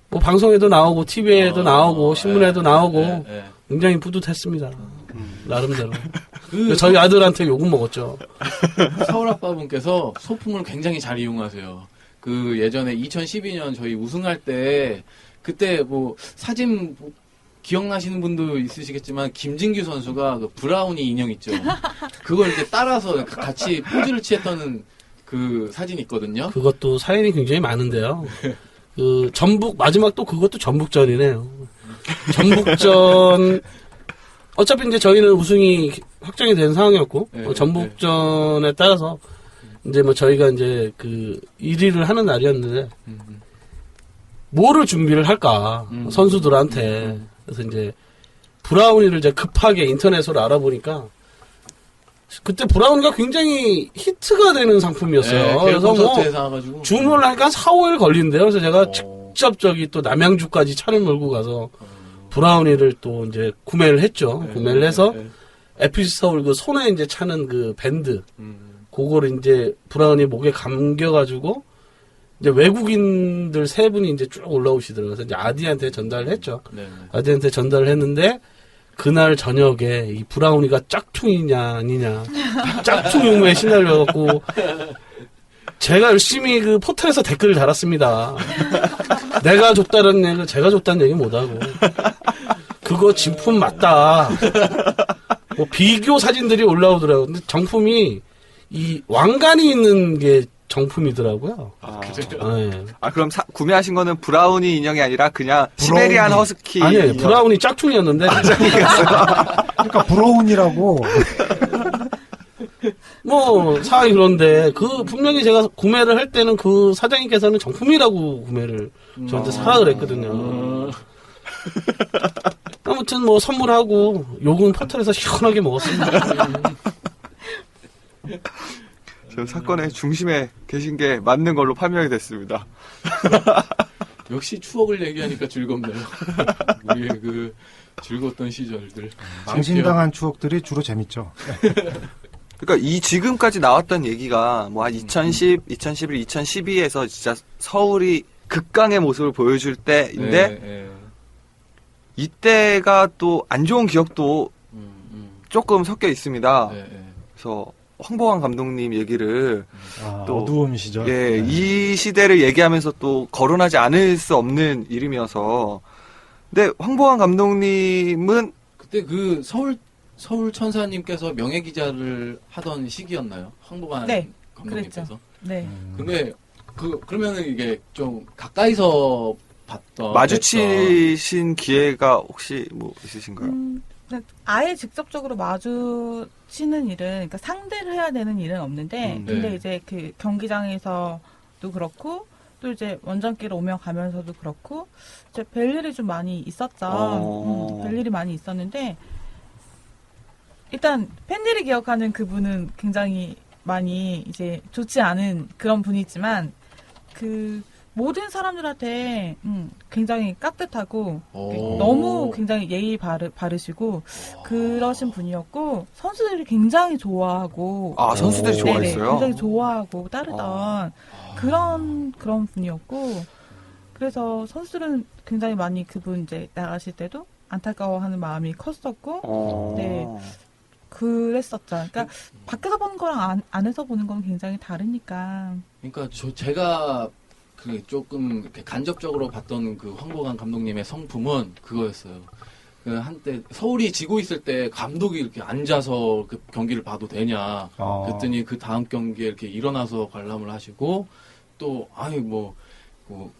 뭐 방송에도 나오고 TV에도 나오고 신문에도 나오고 굉장히 뿌듯했습니다. 나름대로. 저희 아들한테 욕은 먹었죠. 서울 아빠분께서 소품을 굉장히 잘 이용하세요. 그 예전에 2012년 저희 우승할 때 그때 뭐 사진 기억나시는 분도 있으시겠지만 김진규 선수가 그 브라우니 인형 있죠. 그걸 이제 따라서 같이 포즈를 취했던 그 사진이 있거든요. 그것도 사연이 굉장히 많은데요. 그 전북 마지막 또 그것도 전북전이네요. 전북전 어차피 이제 저희는 우승이 확정이 된 상황이었고 전북전에 따라서 이제 뭐 저희가 이제 그 1위를 하는 날이었는데 뭐를 준비를 할까 선수들한테 그래서 이제 브라우니를 이제 급하게 인터넷으로 알아보니까 그때 브라우니가 굉장히 히트가 되는 상품이었어요. 그래서 뭐 주문을 하니까 4, 5일 걸린대요. 그래서 제가 직접 저기 또 남양주까지 차를 몰고 가서 브라우니를 또 이제 구매를 했죠. 구매를 해서 FC 서울 그 손에 이제 차는 그 밴드 그거를 이제 브라우니 목에 감겨가지고 이제 외국인들 3분이 이제 쭉 올라오시더라고요. 그래서 이제 아디한테 전달을 했죠. 아디한테 전달을 했는데 그날 저녁에 이 브라우니가 짝퉁이냐 아니냐 짝퉁 용무에 시달려갖고 제가 열심히 그 포털에서 댓글을 달았습니다. 내가 줬다는 얘기, 제가 줬다는 얘기 못하고 그거 진품 맞다. 뭐 비교 사진들이 올라오더라고요. 근데 정품이 이 왕관이 있는 게 정품이더라고요. 네. 그럼 구매하신 거는 브라우니 인형이 아니라 그냥 시베리안 허스키. 아니에요. 인형. 브라우니 짝퉁이었는데. 그러니까 브라운이라고. 뭐 상황이 그런데 그 분명히 제가 구매를 할 때는 그 사장님께서는 정품이라고 구매를 저한테 사라 그랬거든요. 아무튼 뭐 선물하고 욕은 포털에서 시원하게 먹었습니다. 저 사건의 중심에 계신 게 맞는 걸로 판명이 됐습니다. 역시 추억을 얘기하니까 즐겁네요. 우리의 그 즐거웠던 시절들. 망신당한 추억들이 주로 재밌죠. 그러니까 이 지금까지 나왔던 얘기가 뭐 한 2010, 2011, 2012에서 진짜 서울이 극강의 모습을 보여줄 때인데 예. 이때가 또 안 좋은 기억도 조금 섞여 있습니다. 예. 그래서 황보관 감독님 얘기를 또 어두운 시절. 예, 이 시대를 얘기하면서 또 거론하지 않을 수 없는 이름이어서. 근데 황보관 감독님은 그때 그 서울 천사님께서 명예 기자를 하던 시기였나요? 황보관 네, 감독님께서. 네. 근데 그러면은 이게 좀 가까이서 봤던 마주치신 기회가 혹시 뭐 있으신가요? 그냥 아예 직접적으로 마주치는 일은, 그러니까 상대를 해야 되는 일은 없는데, 근데 네. 이제 그 경기장에서도 그렇고, 또 이제 원정길 오며 가면서도 그렇고, 이제 뵐 일이 좀 많이 있었죠. 뵐 일이 많이 있었는데, 일단 팬들이 기억하는 그분은 굉장히 많이 이제 좋지 않은 그런 분이지만, 그 모든 사람들한테 굉장히 깍듯하고 너무 굉장히 예의 바르시고 그러신 분이었고, 선수들이 굉장히 좋아하고, 선수들이 네네, 좋아했어요? 굉장히 좋아하고 따르던 그런 분이었고, 그래서 선수들은 굉장히 많이 그분 이제 나가실 때도 안타까워하는 마음이 컸었고, 네, 그랬었죠. 그러니까 밖에서 보는 거랑 안에서 보는 건 굉장히 다르니까. 그러니까 제가 그 조금 이렇게 간접적으로 봤던 그 황보관 감독님의 성품은 그거였어요. 그 한때 서울이 지고 있을 때 감독이 이렇게 앉아서 그 경기를 봐도 되냐. 그랬더니 그 다음 경기에 이렇게 일어나서 관람을 하시고, 또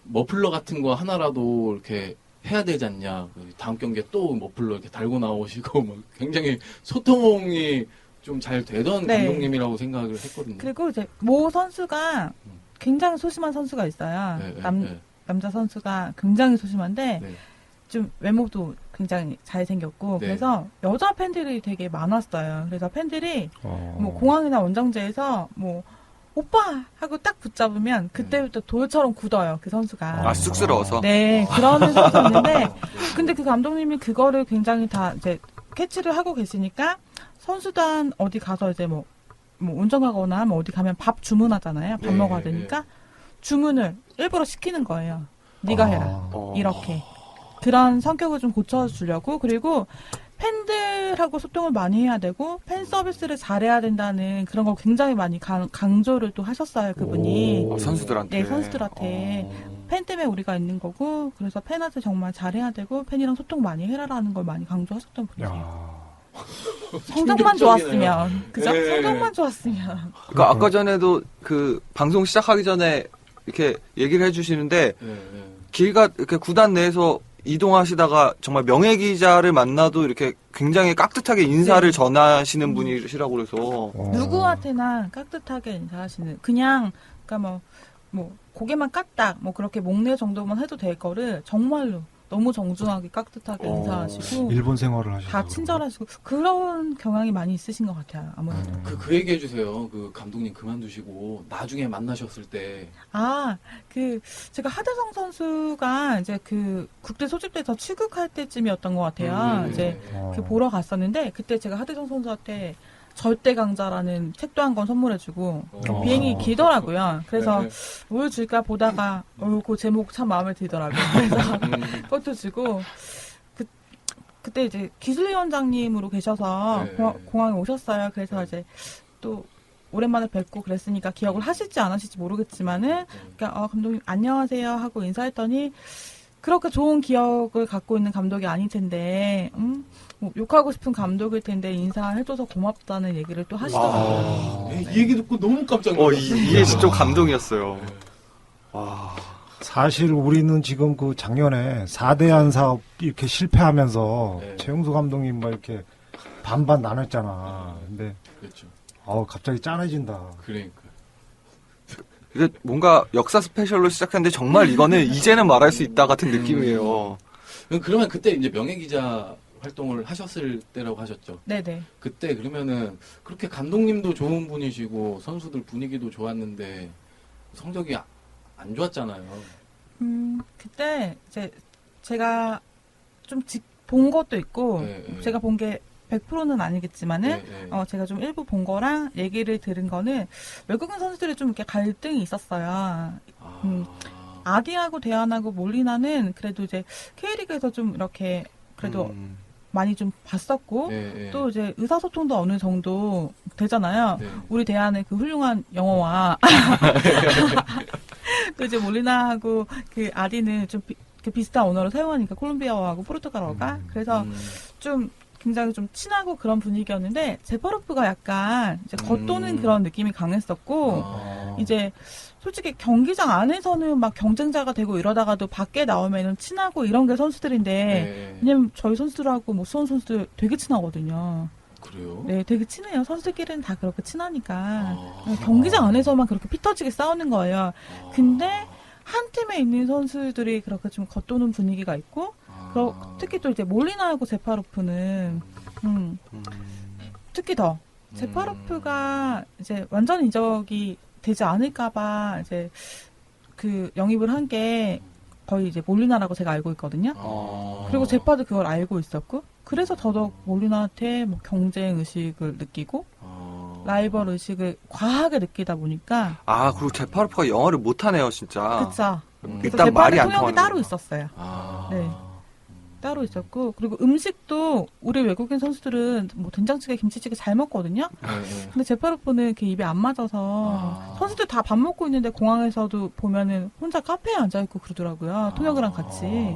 머플러 같은 거 하나라도 이렇게 해야 되지 않냐. 다음 경기에 또 머플러 이렇게 달고 나오시고, 막 굉장히 소통이 좀 잘 되던 네. 감독님이라고 생각을 했거든요. 그리고 이제 모 선수가 굉장히 소심한 선수가 있어요. 네, 남자 선수가 굉장히 소심한데, 네. 좀 외모도 굉장히 잘생겼고, 네. 그래서 여자 팬들이 되게 많았어요. 그래서 팬들이 뭐 공항이나 원정지에서 뭐 오빠 하고 딱 붙잡으면 그때부터 돌처럼 굳어요, 그 선수가. 쑥스러워서? 네, 그런 선수였는데, 근데 그 감독님이 그거를 굉장히 다 이제 캐치를 하고 계시니까, 선수단 어디 가서 이제 뭐 운전 가거나 뭐 어디 가면 밥 주문하잖아요. 밥 네, 먹어야 되니까 주문을 일부러 시키는 거예요. 네가 해라. 이렇게. 그런 성격을 좀 고쳐주려고. 그리고 팬들하고 소통을 많이 해야 되고 팬 서비스를 잘해야 된다는 그런 걸 굉장히 많이 강조를 또 하셨어요, 그분이. 선수들한테. 네, 선수들한테. 팬 때문에 우리가 있는 거고, 그래서 팬한테 정말 잘해야 되고 팬이랑 소통 많이 해라라는 걸 많이 강조하셨던 분이세요. 성적만 좋았으면, 그죠? 네. 성적만 좋았으면. 그러니까 아까 전에도 그 방송 시작하기 전에 이렇게 얘기를 해주시는데 길가 이렇게 구단 내에서 이동하시다가 정말 명예 기자를 만나도 이렇게 굉장히 깍듯하게 인사를 네. 전하시는 분이시라고 그래서 누구한테나 깍듯하게 인사하시는, 그냥, 그러니까 뭐 고개만 까딱, 뭐 그렇게 목례 정도만 해도 될 거를 정말로 너무 정중하게 깍듯하게 인사하시고, 일본 생활을 하셔서 다 친절하시고, 그런 경향이 많이 있으신 것 같아요, 아무래도. 그 얘기 해주세요. 그 감독님 그만두시고 나중에 만나셨을 때. 제가 하대성 선수가 이제 그 국대 소집돼서 출국할 때쯤이었던 것 같아요. 이제 그 보러 갔었는데, 그때 제가 하대성 선수한테 절대 강자라는 책도 한 권 선물해주고, 비행이 길더라고요. 그래서 뭘 줄까 보다가, 그 제목 참 마음에 들더라고요. 그래서 그것도 주고, 그때 이제 기술위원장님으로 계셔서 공항에 오셨어요. 그래서 이제 또 오랜만에 뵙고 그랬으니까 기억을 하실지 안 하실지 모르겠지만은, 그러니까 감독님 안녕하세요 하고 인사했더니, 그렇게 좋은 기억을 갖고 있는 감독이 아닐 텐데, 뭐 욕하고 싶은 감독일 텐데 인사해줘서 고맙다는 얘기를 또 하시더라고요. 이 얘기 듣고 너무 깜짝 놀랐어요. 이게 진짜 감동이었어요. 사실 우리는 지금 그 작년에 4대안 사업 이렇게 실패하면서 최용수 감독님 막 이렇게 반반 나눴잖아. 근데 그렇죠. 갑자기 짠해진다. 그러니까. 이게 뭔가 역사 스페셜로 시작했는데 정말 이거는 이제는 말할 수 있다 같은 느낌이에요. 그러면 그때 이제 명예 기자 활동을 하셨을 때라고 하셨죠. 네네. 그때 그러면은 그렇게 감독님도 좋은 분이시고 선수들 분위기도 좋았는데 성적이 안 좋았잖아요. 그때 이제 제가 좀 본 것도 있고, 제가 본 게 100%는 아니겠지만은 네, 네. 제가 좀 일부 본 거랑 얘기를 들은 거는 외국인 선수들이 좀 이렇게 갈등이 있었어요. 아디하고 대안하고 몰리나는 그래도 이제 K리그에서 좀 이렇게 그래도 많이 좀 봤었고 네, 네. 또 이제 의사소통도 어느 정도 되잖아요. 네. 우리 대안의 그 훌륭한 영어와 또 이제 몰리나하고 그 아디는 좀 비슷한 언어를 사용하니까 콜롬비아어하고 포르투갈어가 그래서 좀 굉장히 좀 친하고 그런 분위기였는데 제파로프가 약간 이제 겉도는 그런 느낌이 강했었고 이제 솔직히 경기장 안에서는 막 경쟁자가 되고 이러다가도 밖에 나오면은 친하고 이런 게 선수들인데 네. 왜냐면 저희 선수들하고 뭐 수원 선수들 되게 친하거든요. 그래요? 네, 되게 친해요. 선수들끼리는 다 그렇게 친하니까 경기장 안에서만 그렇게 피 터지게 싸우는 거예요. 근데 한 팀에 있는 선수들이 그렇게 좀 겉도는 분위기가 있고 특히 또 이제 몰리나하고 제파로프는 특히 더 제파로프가 이제 완전 이적이 되지 않을까봐 이제 그 영입을 한 게 거의 이제 몰리나라고 제가 알고 있거든요. 그리고 제파도 그걸 알고 있었고 그래서 더더욱 몰리나한테 뭐 경쟁 의식을 느끼고 라이벌 의식을 과하게 느끼다 보니까 아, 그리고 제파르프가 영어를 못하네요, 진짜. 그쵸. 그래서 일단 말이 제파는 안 통역이 통하는 따로 거. 있었어요. 네. 따로 있었고 그리고 음식도 우리 외국인 선수들은 뭐 된장찌개, 김치찌개 잘 먹거든요. 근데 제파로프는 이렇게 입에 안 맞아서 선수들 다 밥 먹고 있는데 공항에서도 보면은 혼자 카페에 앉아 있고 그러더라고요. 통역이랑 같이.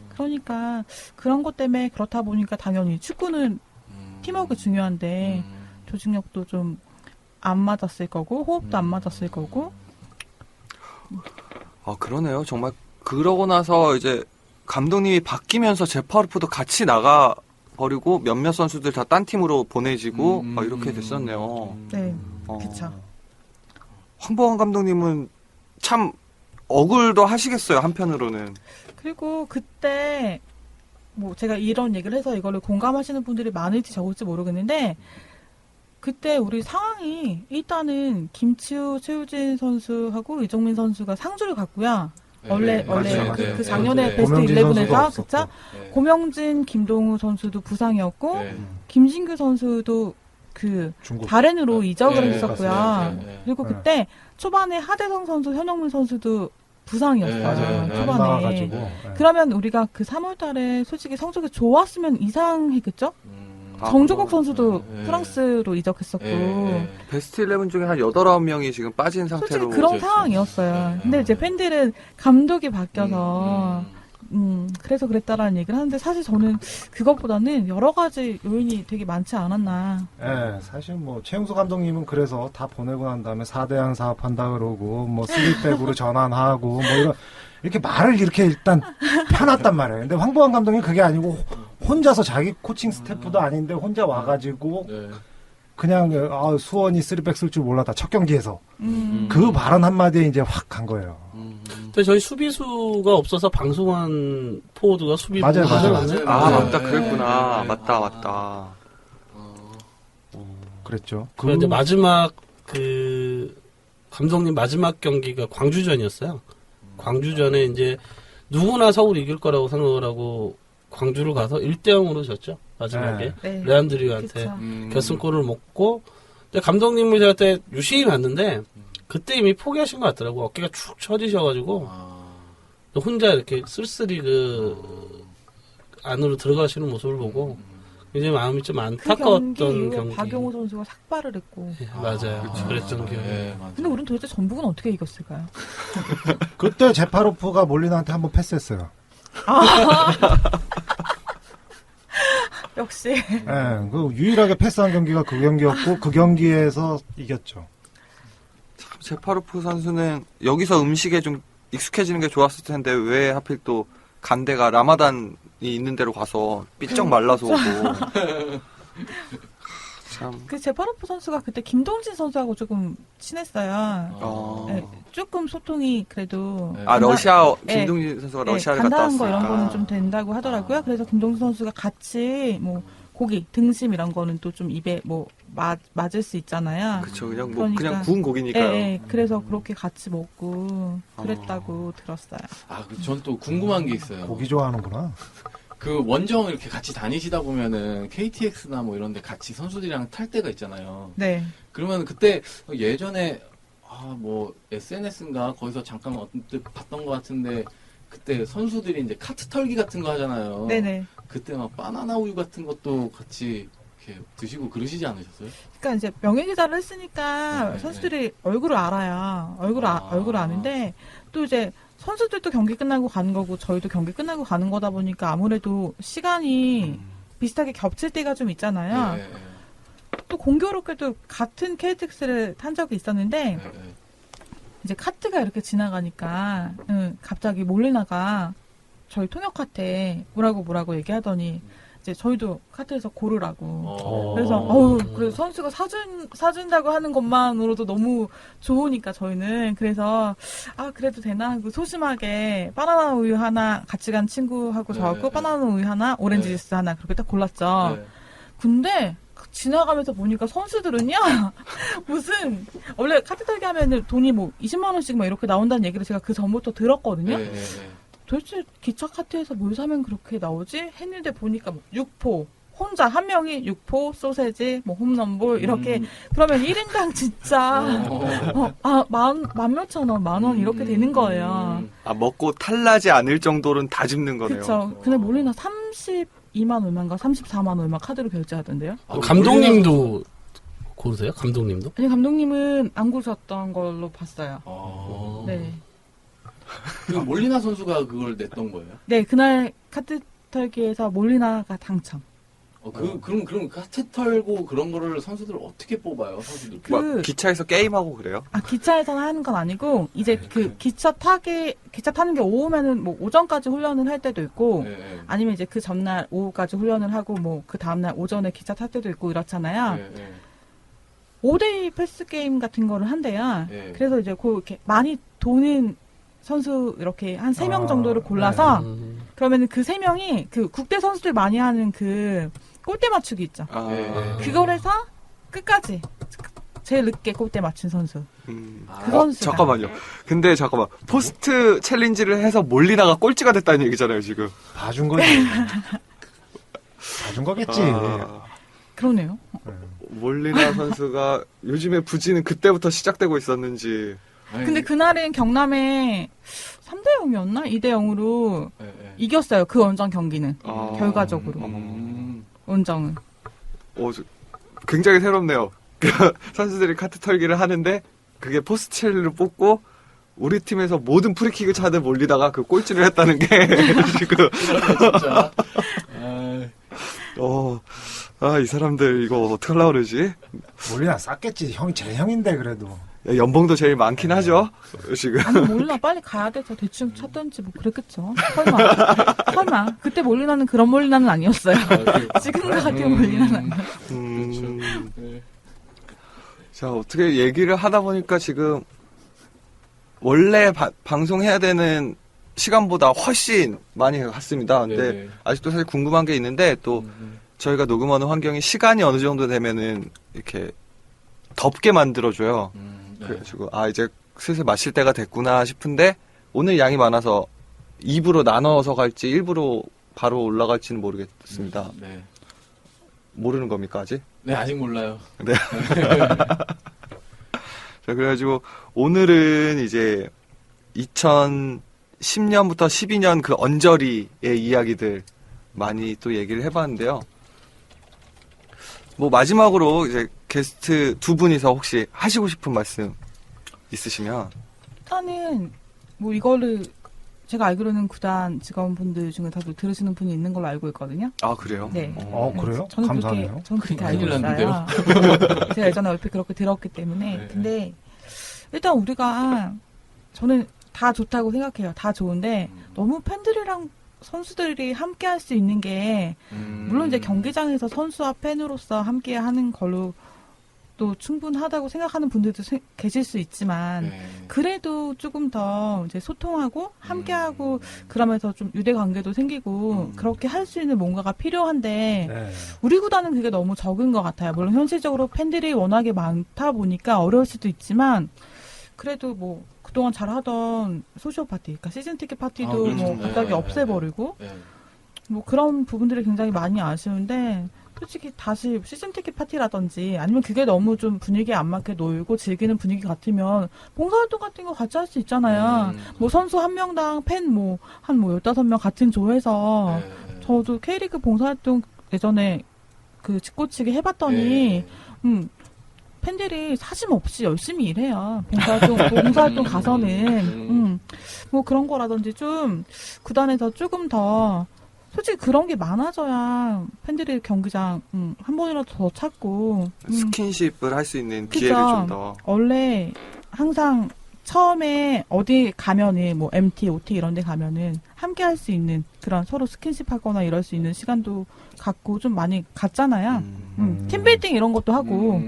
그러니까 그런 것 때문에 그렇다 보니까 당연히 축구는 팀워크 중요한데 조직력도 좀 안 맞았을 거고 호흡도 안 맞았을 거고. 아, 그러네요. 정말 그러고 나서 이제 감독님이 바뀌면서 제파르프도 같이 나가 버리고 몇몇 선수들 다 딴 팀으로 보내지고 이렇게 됐었네요. 네, 그쵸. 황보안 감독님은 참 억울도 하시겠어요, 한편으로는. 그리고 그때 뭐 제가 이런 얘기를 해서 이거를 공감하시는 분들이 많을지 적을지 모르겠는데 그때 우리 상황이 일단은 김치우, 최우진 선수하고 이정민 선수가 상주를 갔고요. 원래 맞아요. 그 작년에 베스트 고명진 11에서 선수가 그쵸? 고명진, 김동우 선수도 부상이었고 김진규 선수도 그 중국. 다른으로 이적을 네, 했었고요. 맞습니다. 그리고 네. 그때 초반에 하대성 선수, 현영민 선수도 부상이었어요. 네, 맞아요. 네. 초반에. 나와가지고. 네. 그러면 우리가 그 3월달에 솔직히 성적이 좋았으면 이상했겠죠? 아, 정조국 선수도 네. 프랑스로 이적했었고 베스트 11 중에 한 8, 9명이 지금 빠진 솔직히 상태로. 그런 그렇죠. 상황이었어요. 근데 이제 팬들은 감독이 바뀌어서 그래서 그랬다라는 얘기를 하는데 사실 저는 그것보다는 여러 가지 요인이 되게 많지 않았나. 예, 사실 뭐 최용수 감독님은 그래서 다 보내고 난 다음에 4대양 사업한다 그러고 뭐 3백으로 전환하고 뭐 이렇게 말을 이렇게 일단 펴놨단 말이에요. 근데 황보안 감독님 그게 아니고 혼자서 자기 코칭 스태프도 아닌데 혼자 와가지고 그냥 수원이 3백 쓸 줄 몰랐다 첫 경기에서 그 발언 한마디에 이제 확 간 거예요. 근데 저희 수비수가 없어서 방송한 포워드가 수비 맞아요, 맞아요. 아, 네. 맞다. 그랬구나. 네. 맞다. 그랬죠. 그런데 마지막 그 감독님 마지막 경기가 광주전이었어요. 광주전에 이제 누구나 서울 이길 거라고 생각을 하고 광주를 가서 1대0으로 졌죠. 마지막에 네. 레안드리오한테 그쵸. 결승골을 먹고 근데 감독님을 제가 그때 유심히 봤는데 그때 이미 포기하신 것 같더라고. 어깨가 축 처지셔가지고 혼자 이렇게 쓸쓸히 그 안으로 들어가시는 모습을 보고 이제 마음이 좀 그 안타까웠던 경기 이후에 경기. 박용호 선수가 삭발을 했고. 예, 맞아요. 그랬던 기억이. 네, 근데 우린 도대체 전북은 어떻게 이겼을까요? 그때 제파로프가 몰리나한테 한번 패스했어요. 역시. 예, 그 유일하게 패스한 경기가 그 경기였고 그 경기에서 이겼죠. 참, 제파르프 선수는 여기서 음식에 좀 익숙해지는 게 좋았을 텐데 왜 하필 또 간대가 라마단이 있는 데로 가서 삐쩍 말라서 오고. 참. 그 제파로프 선수가 그때 김동진 선수하고 조금 친했어요. 네, 조금 소통이 그래도 아, 간단- 러시아, 네. 김동진 선수가 네, 러시아를 갔다 간단한 거 왔으니까. 이런 거는 좀 된다고 하더라고요. 그래서 김동진 선수가 같이 뭐 고기, 등심 이런 거는 또 좀 입에 뭐 맞을 수 있잖아요. 그쵸, 그냥 뭐, 그러니까. 그냥 구운 고기니까요. 네, 그래서 그렇게 같이 먹고 그랬다고 들었어요. 전 또 궁금한 게 있어요. 고기 좋아하는구나. 그 원정 이렇게 같이 다니시다 보면은 KTX나 뭐 이런 데 같이 선수들이랑 탈 때가 있잖아요. 네. 그러면 그때 예전에 뭐 SNS인가 거기서 잠깐 언뜻 봤던 것 같은데 그때 선수들이 이제 카트 털기 같은 거 하잖아요. 네네. 그때 막 바나나 우유 같은 것도 같이 이렇게 드시고 그러시지 않으셨어요? 그러니까 이제 명예기자를 했으니까 네, 선수들이 얼굴을 알아요. 얼굴을 아는데 또 이제 선수들도 경기 끝나고 가는 거고 저희도 경기 끝나고 가는 거다 보니까 아무래도 시간이 비슷하게 겹칠 때가 좀 있잖아요. 네, 네, 또 공교롭게도 같은 KTX를 탄 적이 있었는데 네, 네. 이제 카트가 이렇게 지나가니까 갑자기 몰리나가 저희 통역한테 뭐라고 얘기하더니 이제 저희도 카트에서 고르라고. 그래서 그래서 선수가 사준다고 하는 것만으로도 너무 좋으니까 저희는 그래서 그래도 되나 하고 소심하게 바나나 우유 하나 같이 간 친구하고 네, 저하고 네. 바나나 우유 하나 오렌지 네. 주스 하나 그렇게 딱 골랐죠. 네. 근데 지나가면서 보니까 선수들은요 무슨 원래 카트 타기 하면은 돈이 뭐 20만 원씩 막 이렇게 나온다는 얘기를 제가 그 전부터 들었거든요. 네, 네, 네. 도대체 기차 카트에서 뭘 사면 그렇게 나오지? 했는데 보니까 뭐 육포 혼자 한 명이 육포 소세지 뭐 홈런볼 이렇게 그러면 1인당 진짜 만 몇천 원, 만 원 이렇게 되는 거예요. 먹고 탈나지 않을 정도는 다 집는 거네요. 그렇죠. 근데 몰리나 32만 얼마인가 34만 얼마 카드로 결제하던데요? 감독님도 고르세요? 감독님도? 아니 감독님은 안 고르셨던 걸로 봤어요. 네. 그 몰리나 선수가 그걸 냈던 거예요? 네, 그날 카트 털기에서 몰리나가 당첨. 그럼 카트 털고 그런 거를 선수들 어떻게 뽑아요? 선수들. 막 기차에서 게임하고 그래요? 기차에서는 하는 건 아니고, 이제 기차 타는 게 오후면은 뭐 오전까지 훈련을 할 때도 있고, 네. 아니면 이제 그 전날 오후까지 훈련을 하고, 뭐 그 다음날 오전에 기차 탈 때도 있고 이렇잖아요. 네. 5대2 패스 게임 같은 거를 한대요. 네. 그래서 이제 이렇게 많이 도는 선수 이렇게 한 3명 정도를 골라서, 그러면은 그 3명이 그 국대 선수들 많이 하는 그 골대 맞추기 있죠. 그걸 해서 끝까지 제일 늦게 골대 맞춘 선수. 그 선수가. 잠깐만요. 근데 잠깐만. 포스트 챌린지를 해서 몰리나가 꼴찌가 됐다는 얘기잖아요, 지금. 봐준 거지. 봐준 거겠지. 그러네요. 몰리나 선수가 요즘에 부진은 그때부터 시작되고 있었는지. 근데 그날은 경남에 3대 0이었나? 2대 0으로 이겼어요. 그 원정 경기는. 결과적으로. 원정은. 굉장히 새롭네요. 선수들이 카트 털기를 하는데 그게 포스트 첼리를 뽑고 우리 팀에서 모든 프리킥을 차들 몰리다가 그 꼴찌를 했다는 게 지금 진짜. 이 사람들 이거 어떡하려고 그러지? 몰리나 쌌겠지. 형이 제 형인데 그래도. 연봉도 제일 많긴 하죠. 지금. 아니 몰리나 빨리 가야 돼서 대충 쳤던지 뭐 그랬겠죠. 설마. 그때 몰리나는 그런 몰리나는 아니었어요. 지금 같은 몰리나는 아니었어요. 자, 어떻게 얘기를 하다 보니까 지금 원래 방송해야 되는 시간보다 훨씬 많이 갔습니다. 근데 아직도 사실 궁금한 게 있는데 또 저희가 녹음하는 환경이 시간이 어느 정도 되면은 이렇게 덥게 만들어줘요. 그래가지고 이제 슬슬 마실 때가 됐구나 싶은데 오늘 양이 많아서 2부로 나눠서 갈지 1부로 바로 올라갈지는 모르겠습니다. 네. 모르는 겁니까 아직? 네, 아직 몰라요. 네. 자, 그래가지고 오늘은 이제 2010년부터 12년 그 언저리의 이야기들 많이 또 얘기를 해봤는데요. 뭐 마지막으로 이제 게스트 두 분이서 혹시 하시고 싶은 말씀 있으시면. 일단은 뭐 이거를 제가 알기로는 구단 직원분들 중에 다들 들으시는 분이 있는 걸로 알고 있거든요. 아, 그래요? 네. 그래요? 저는 감사하네요. 저는 그렇게 알고 큰일 있어요. 제가 예전에 얼핏 그렇게 들었기 때문에. 네. 근데 일단 우리가 저는 다 좋다고 생각해요. 다 좋은데 너무 팬들이랑 선수들이 함께 할 수 있는 게 물론 이제 경기장에서 선수와 팬으로서 함께 하는 걸로 또 충분하다고 생각하는 분들도 계실 수 있지만 그래도 조금 더 이제 소통하고 함께하고 그러면서 좀 유대 관계도 생기고 그렇게 할 수 있는 뭔가가 필요한데 네. 우리 구단은 그게 너무 적은 것 같아요. 물론 현실적으로 팬들이 워낙에 많다 보니까 어려울 수도 있지만 그래도 뭐 그동안 잘하던 소시오 파티, 그러니까 시즌 티켓 파티도 그렇죠. 뭐 갑자기 네. 없애버리고 뭐 그런 부분들이 굉장히 많이 아쉬운데 솔직히 다시 시즌 티켓 파티라든지 아니면 그게 너무 좀 분위기에 안 맞게 놀고 즐기는 분위기 같으면 봉사활동 같은 거 같이 할 수 있잖아요. 뭐 선수 한 명당 팬 뭐 한 뭐 15명 같은 조해서 저도 K리그 봉사활동 예전에 그 직고치기 해봤더니 팬들이 사심 없이 열심히 일해요. 봉사활동 가서는 뭐 그런 거라든지 좀 구단에서 조금 더 솔직히 그런 게 많아져야 팬들이 경기장 한 번이라도 더 찾고 스킨십을 할 수 있는 그죠. 기회를 좀 더. 원래 항상 처음에 어디 가면은 뭐 MT, OT 이런 데 가면은 함께 할 수 있는 그런 서로 스킨십 하거나 이럴 수 있는 시간도 갖고 좀 많이 갖잖아요. 팀빌딩 이런 것도 하고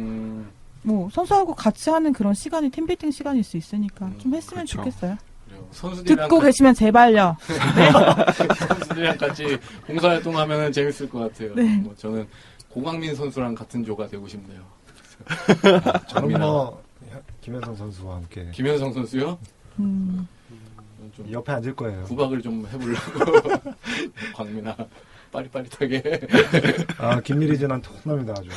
뭐 선수하고 같이 하는 그런 시간이 팀빌딩 시간일 수 있으니까 좀 했으면 그쵸. 좋겠어요. 선수들이랑 듣고 계시면 제발요. 선수들이랑 같이 봉사활동하면 재밌을 것 같아요. 네. 뭐 저는 고광민 선수랑 같은 조가 되고 싶네요. 저는 뭐 김현성 선수와 함께 김현성 선수요? 음. 좀 옆에 앉을 거예요. 구박을 좀 해보려고. 광민아, 빠릿빠릿하게. 아, 김미리진한테 혼납니다, 아주.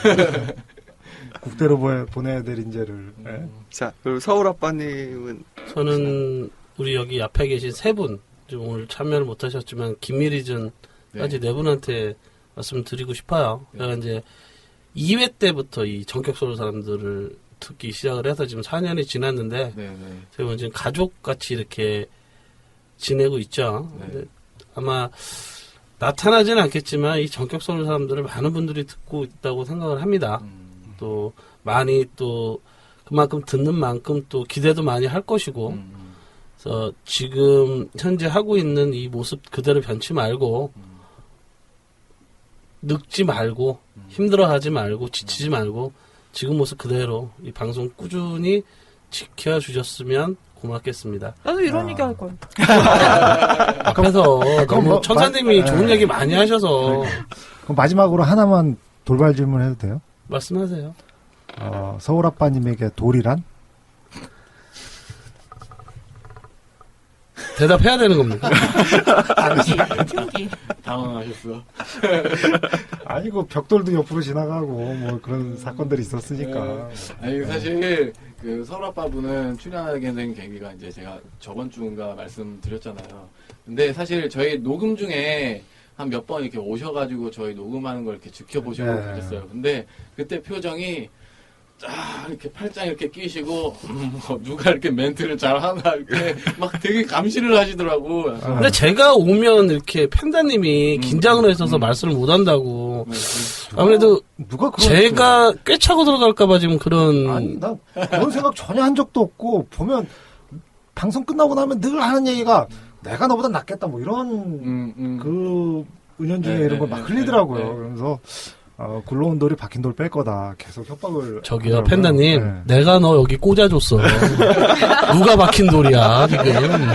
국대로 보내야 될 인재를. 네. 자, 그리고 서울 아빠님은 저는 우리 여기 앞에 계신 세 분, 좀 오늘 참여를 못하셨지만 김미리즌까지 네 분한테 말씀드리고 싶어요. 제가 이제 2회 때부터 이 전격 서울 사람들을 듣기 시작을 해서 지금 4년이 지났는데 저희는 지금 가족같이 이렇게 지내고 있죠. 근데 아마 나타나지는 않겠지만 이 전격 서울 사람들을 많은 분들이 듣고 있다고 생각을 합니다. 또 많이 또 그만큼 듣는 만큼 또 기대도 많이 할 것이고 그래서 지금 현재 하고 있는 이 모습 그대로 변치 말고 늙지 말고 힘들어하지 말고 지치지 말고 지금 모습 그대로 이 방송 꾸준히 지켜주셨으면 고맙겠습니다. 나도 이런 얘기 할 걸. 앞에서 너무 뭐, 천사님이 좋은 얘기 많이 하셔서 그럼 마지막으로 하나만 돌발 질문 해도 돼요? 말씀하세요. 서울 아빠님에게 돌이란? 대답해야 되는 겁니까? 튕기. 당황하셨어. 아니, 그 벽돌도 옆으로 지나가고, 뭐 그런 사건들이 있었으니까. 아니, 사실, 그, 서울아빠분은 출연하게 된 계기가 이제 제가 저번 주인가 말씀드렸잖아요. 근데 사실 저희 녹음 중에 한 몇 번 이렇게 오셔가지고 저희 녹음하는 걸 이렇게 지켜보시고 계셨어요. 근데 그때 표정이 쫙 이렇게 팔짱 이렇게 끼시고 뭐 누가 이렇게 멘트를 잘 하나 이렇게 막 되게 감시를 하시더라고. 근데 제가 오면 이렇게 팬다님이 긴장을 해서 말씀을 못 한다고. 아무래도 누가 그런 제가 꿰차고 들어갈까봐 지금 그런. 아니, 난 그런 생각 전혀 한 적도 없고, 보면, 방송 끝나고 나면 늘 하는 얘기가, 내가 너보다 낫겠다, 뭐, 이런, 그, 은연중에 이런 걸 막 흘리더라고요. 그러면서, 굴러온 돌이 박힌 돌 뺄 거다. 계속 협박을. 저기요, 하더라고요. 팬다님. 내가 너 여기 꽂아줬어. 누가 박힌 돌이야, 지금.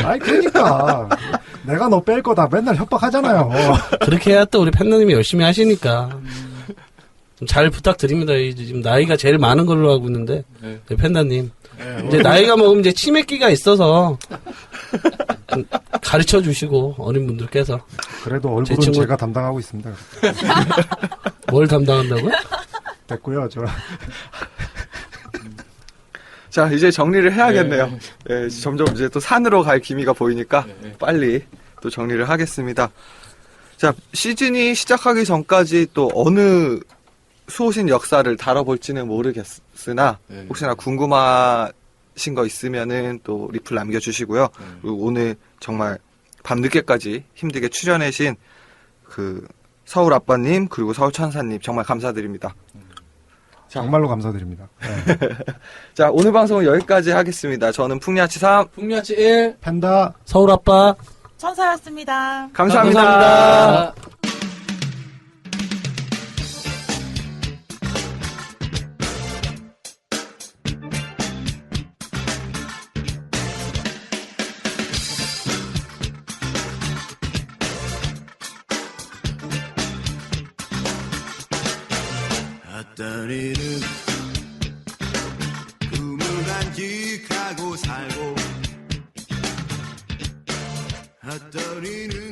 아니, 그러니까. 내가 너 뺄 거다. 맨날 협박하잖아요. 그렇게 해야 또 우리 팬다님이 열심히 하시니까. 좀 잘 부탁드립니다. 지금 나이가 제일 많은 걸로 알고 있는데. 네, 팬다님. 이제 나이가 먹으면 이제 치매기가 있어서 좀 가르쳐 주시고 어린 분들께서 그래도 얼굴은 제 친구- 제가 담당하고 있습니다. 뭘 담당한다고요? 됐고요, 저. 자, 이제 정리를 해야겠네요. 네, 점점 이제 또 산으로 갈 기미가 보이니까 빨리 또 정리를 하겠습니다. 자, 시즌이 시작하기 전까지 또 어느 수호신 역사를 다뤄볼지는 모르겠으나 혹시나 궁금하신 거 있으면은 또 리플 남겨주시고요. 그리고 오늘 정말 밤늦게까지 힘들게 출연해신 그 서울 아빠님 그리고 서울 천사님 정말 감사드립니다. 정말로 감사드립니다. 네. 자, 오늘 방송은 여기까지 하겠습니다. 저는 풍야치 3 풍야치 1. 팬다. 서울 아빠. 천사였습니다. 감사합니다. 감사합니다. 어떤 이는 꿈을 간직하고 살고 어떤 이는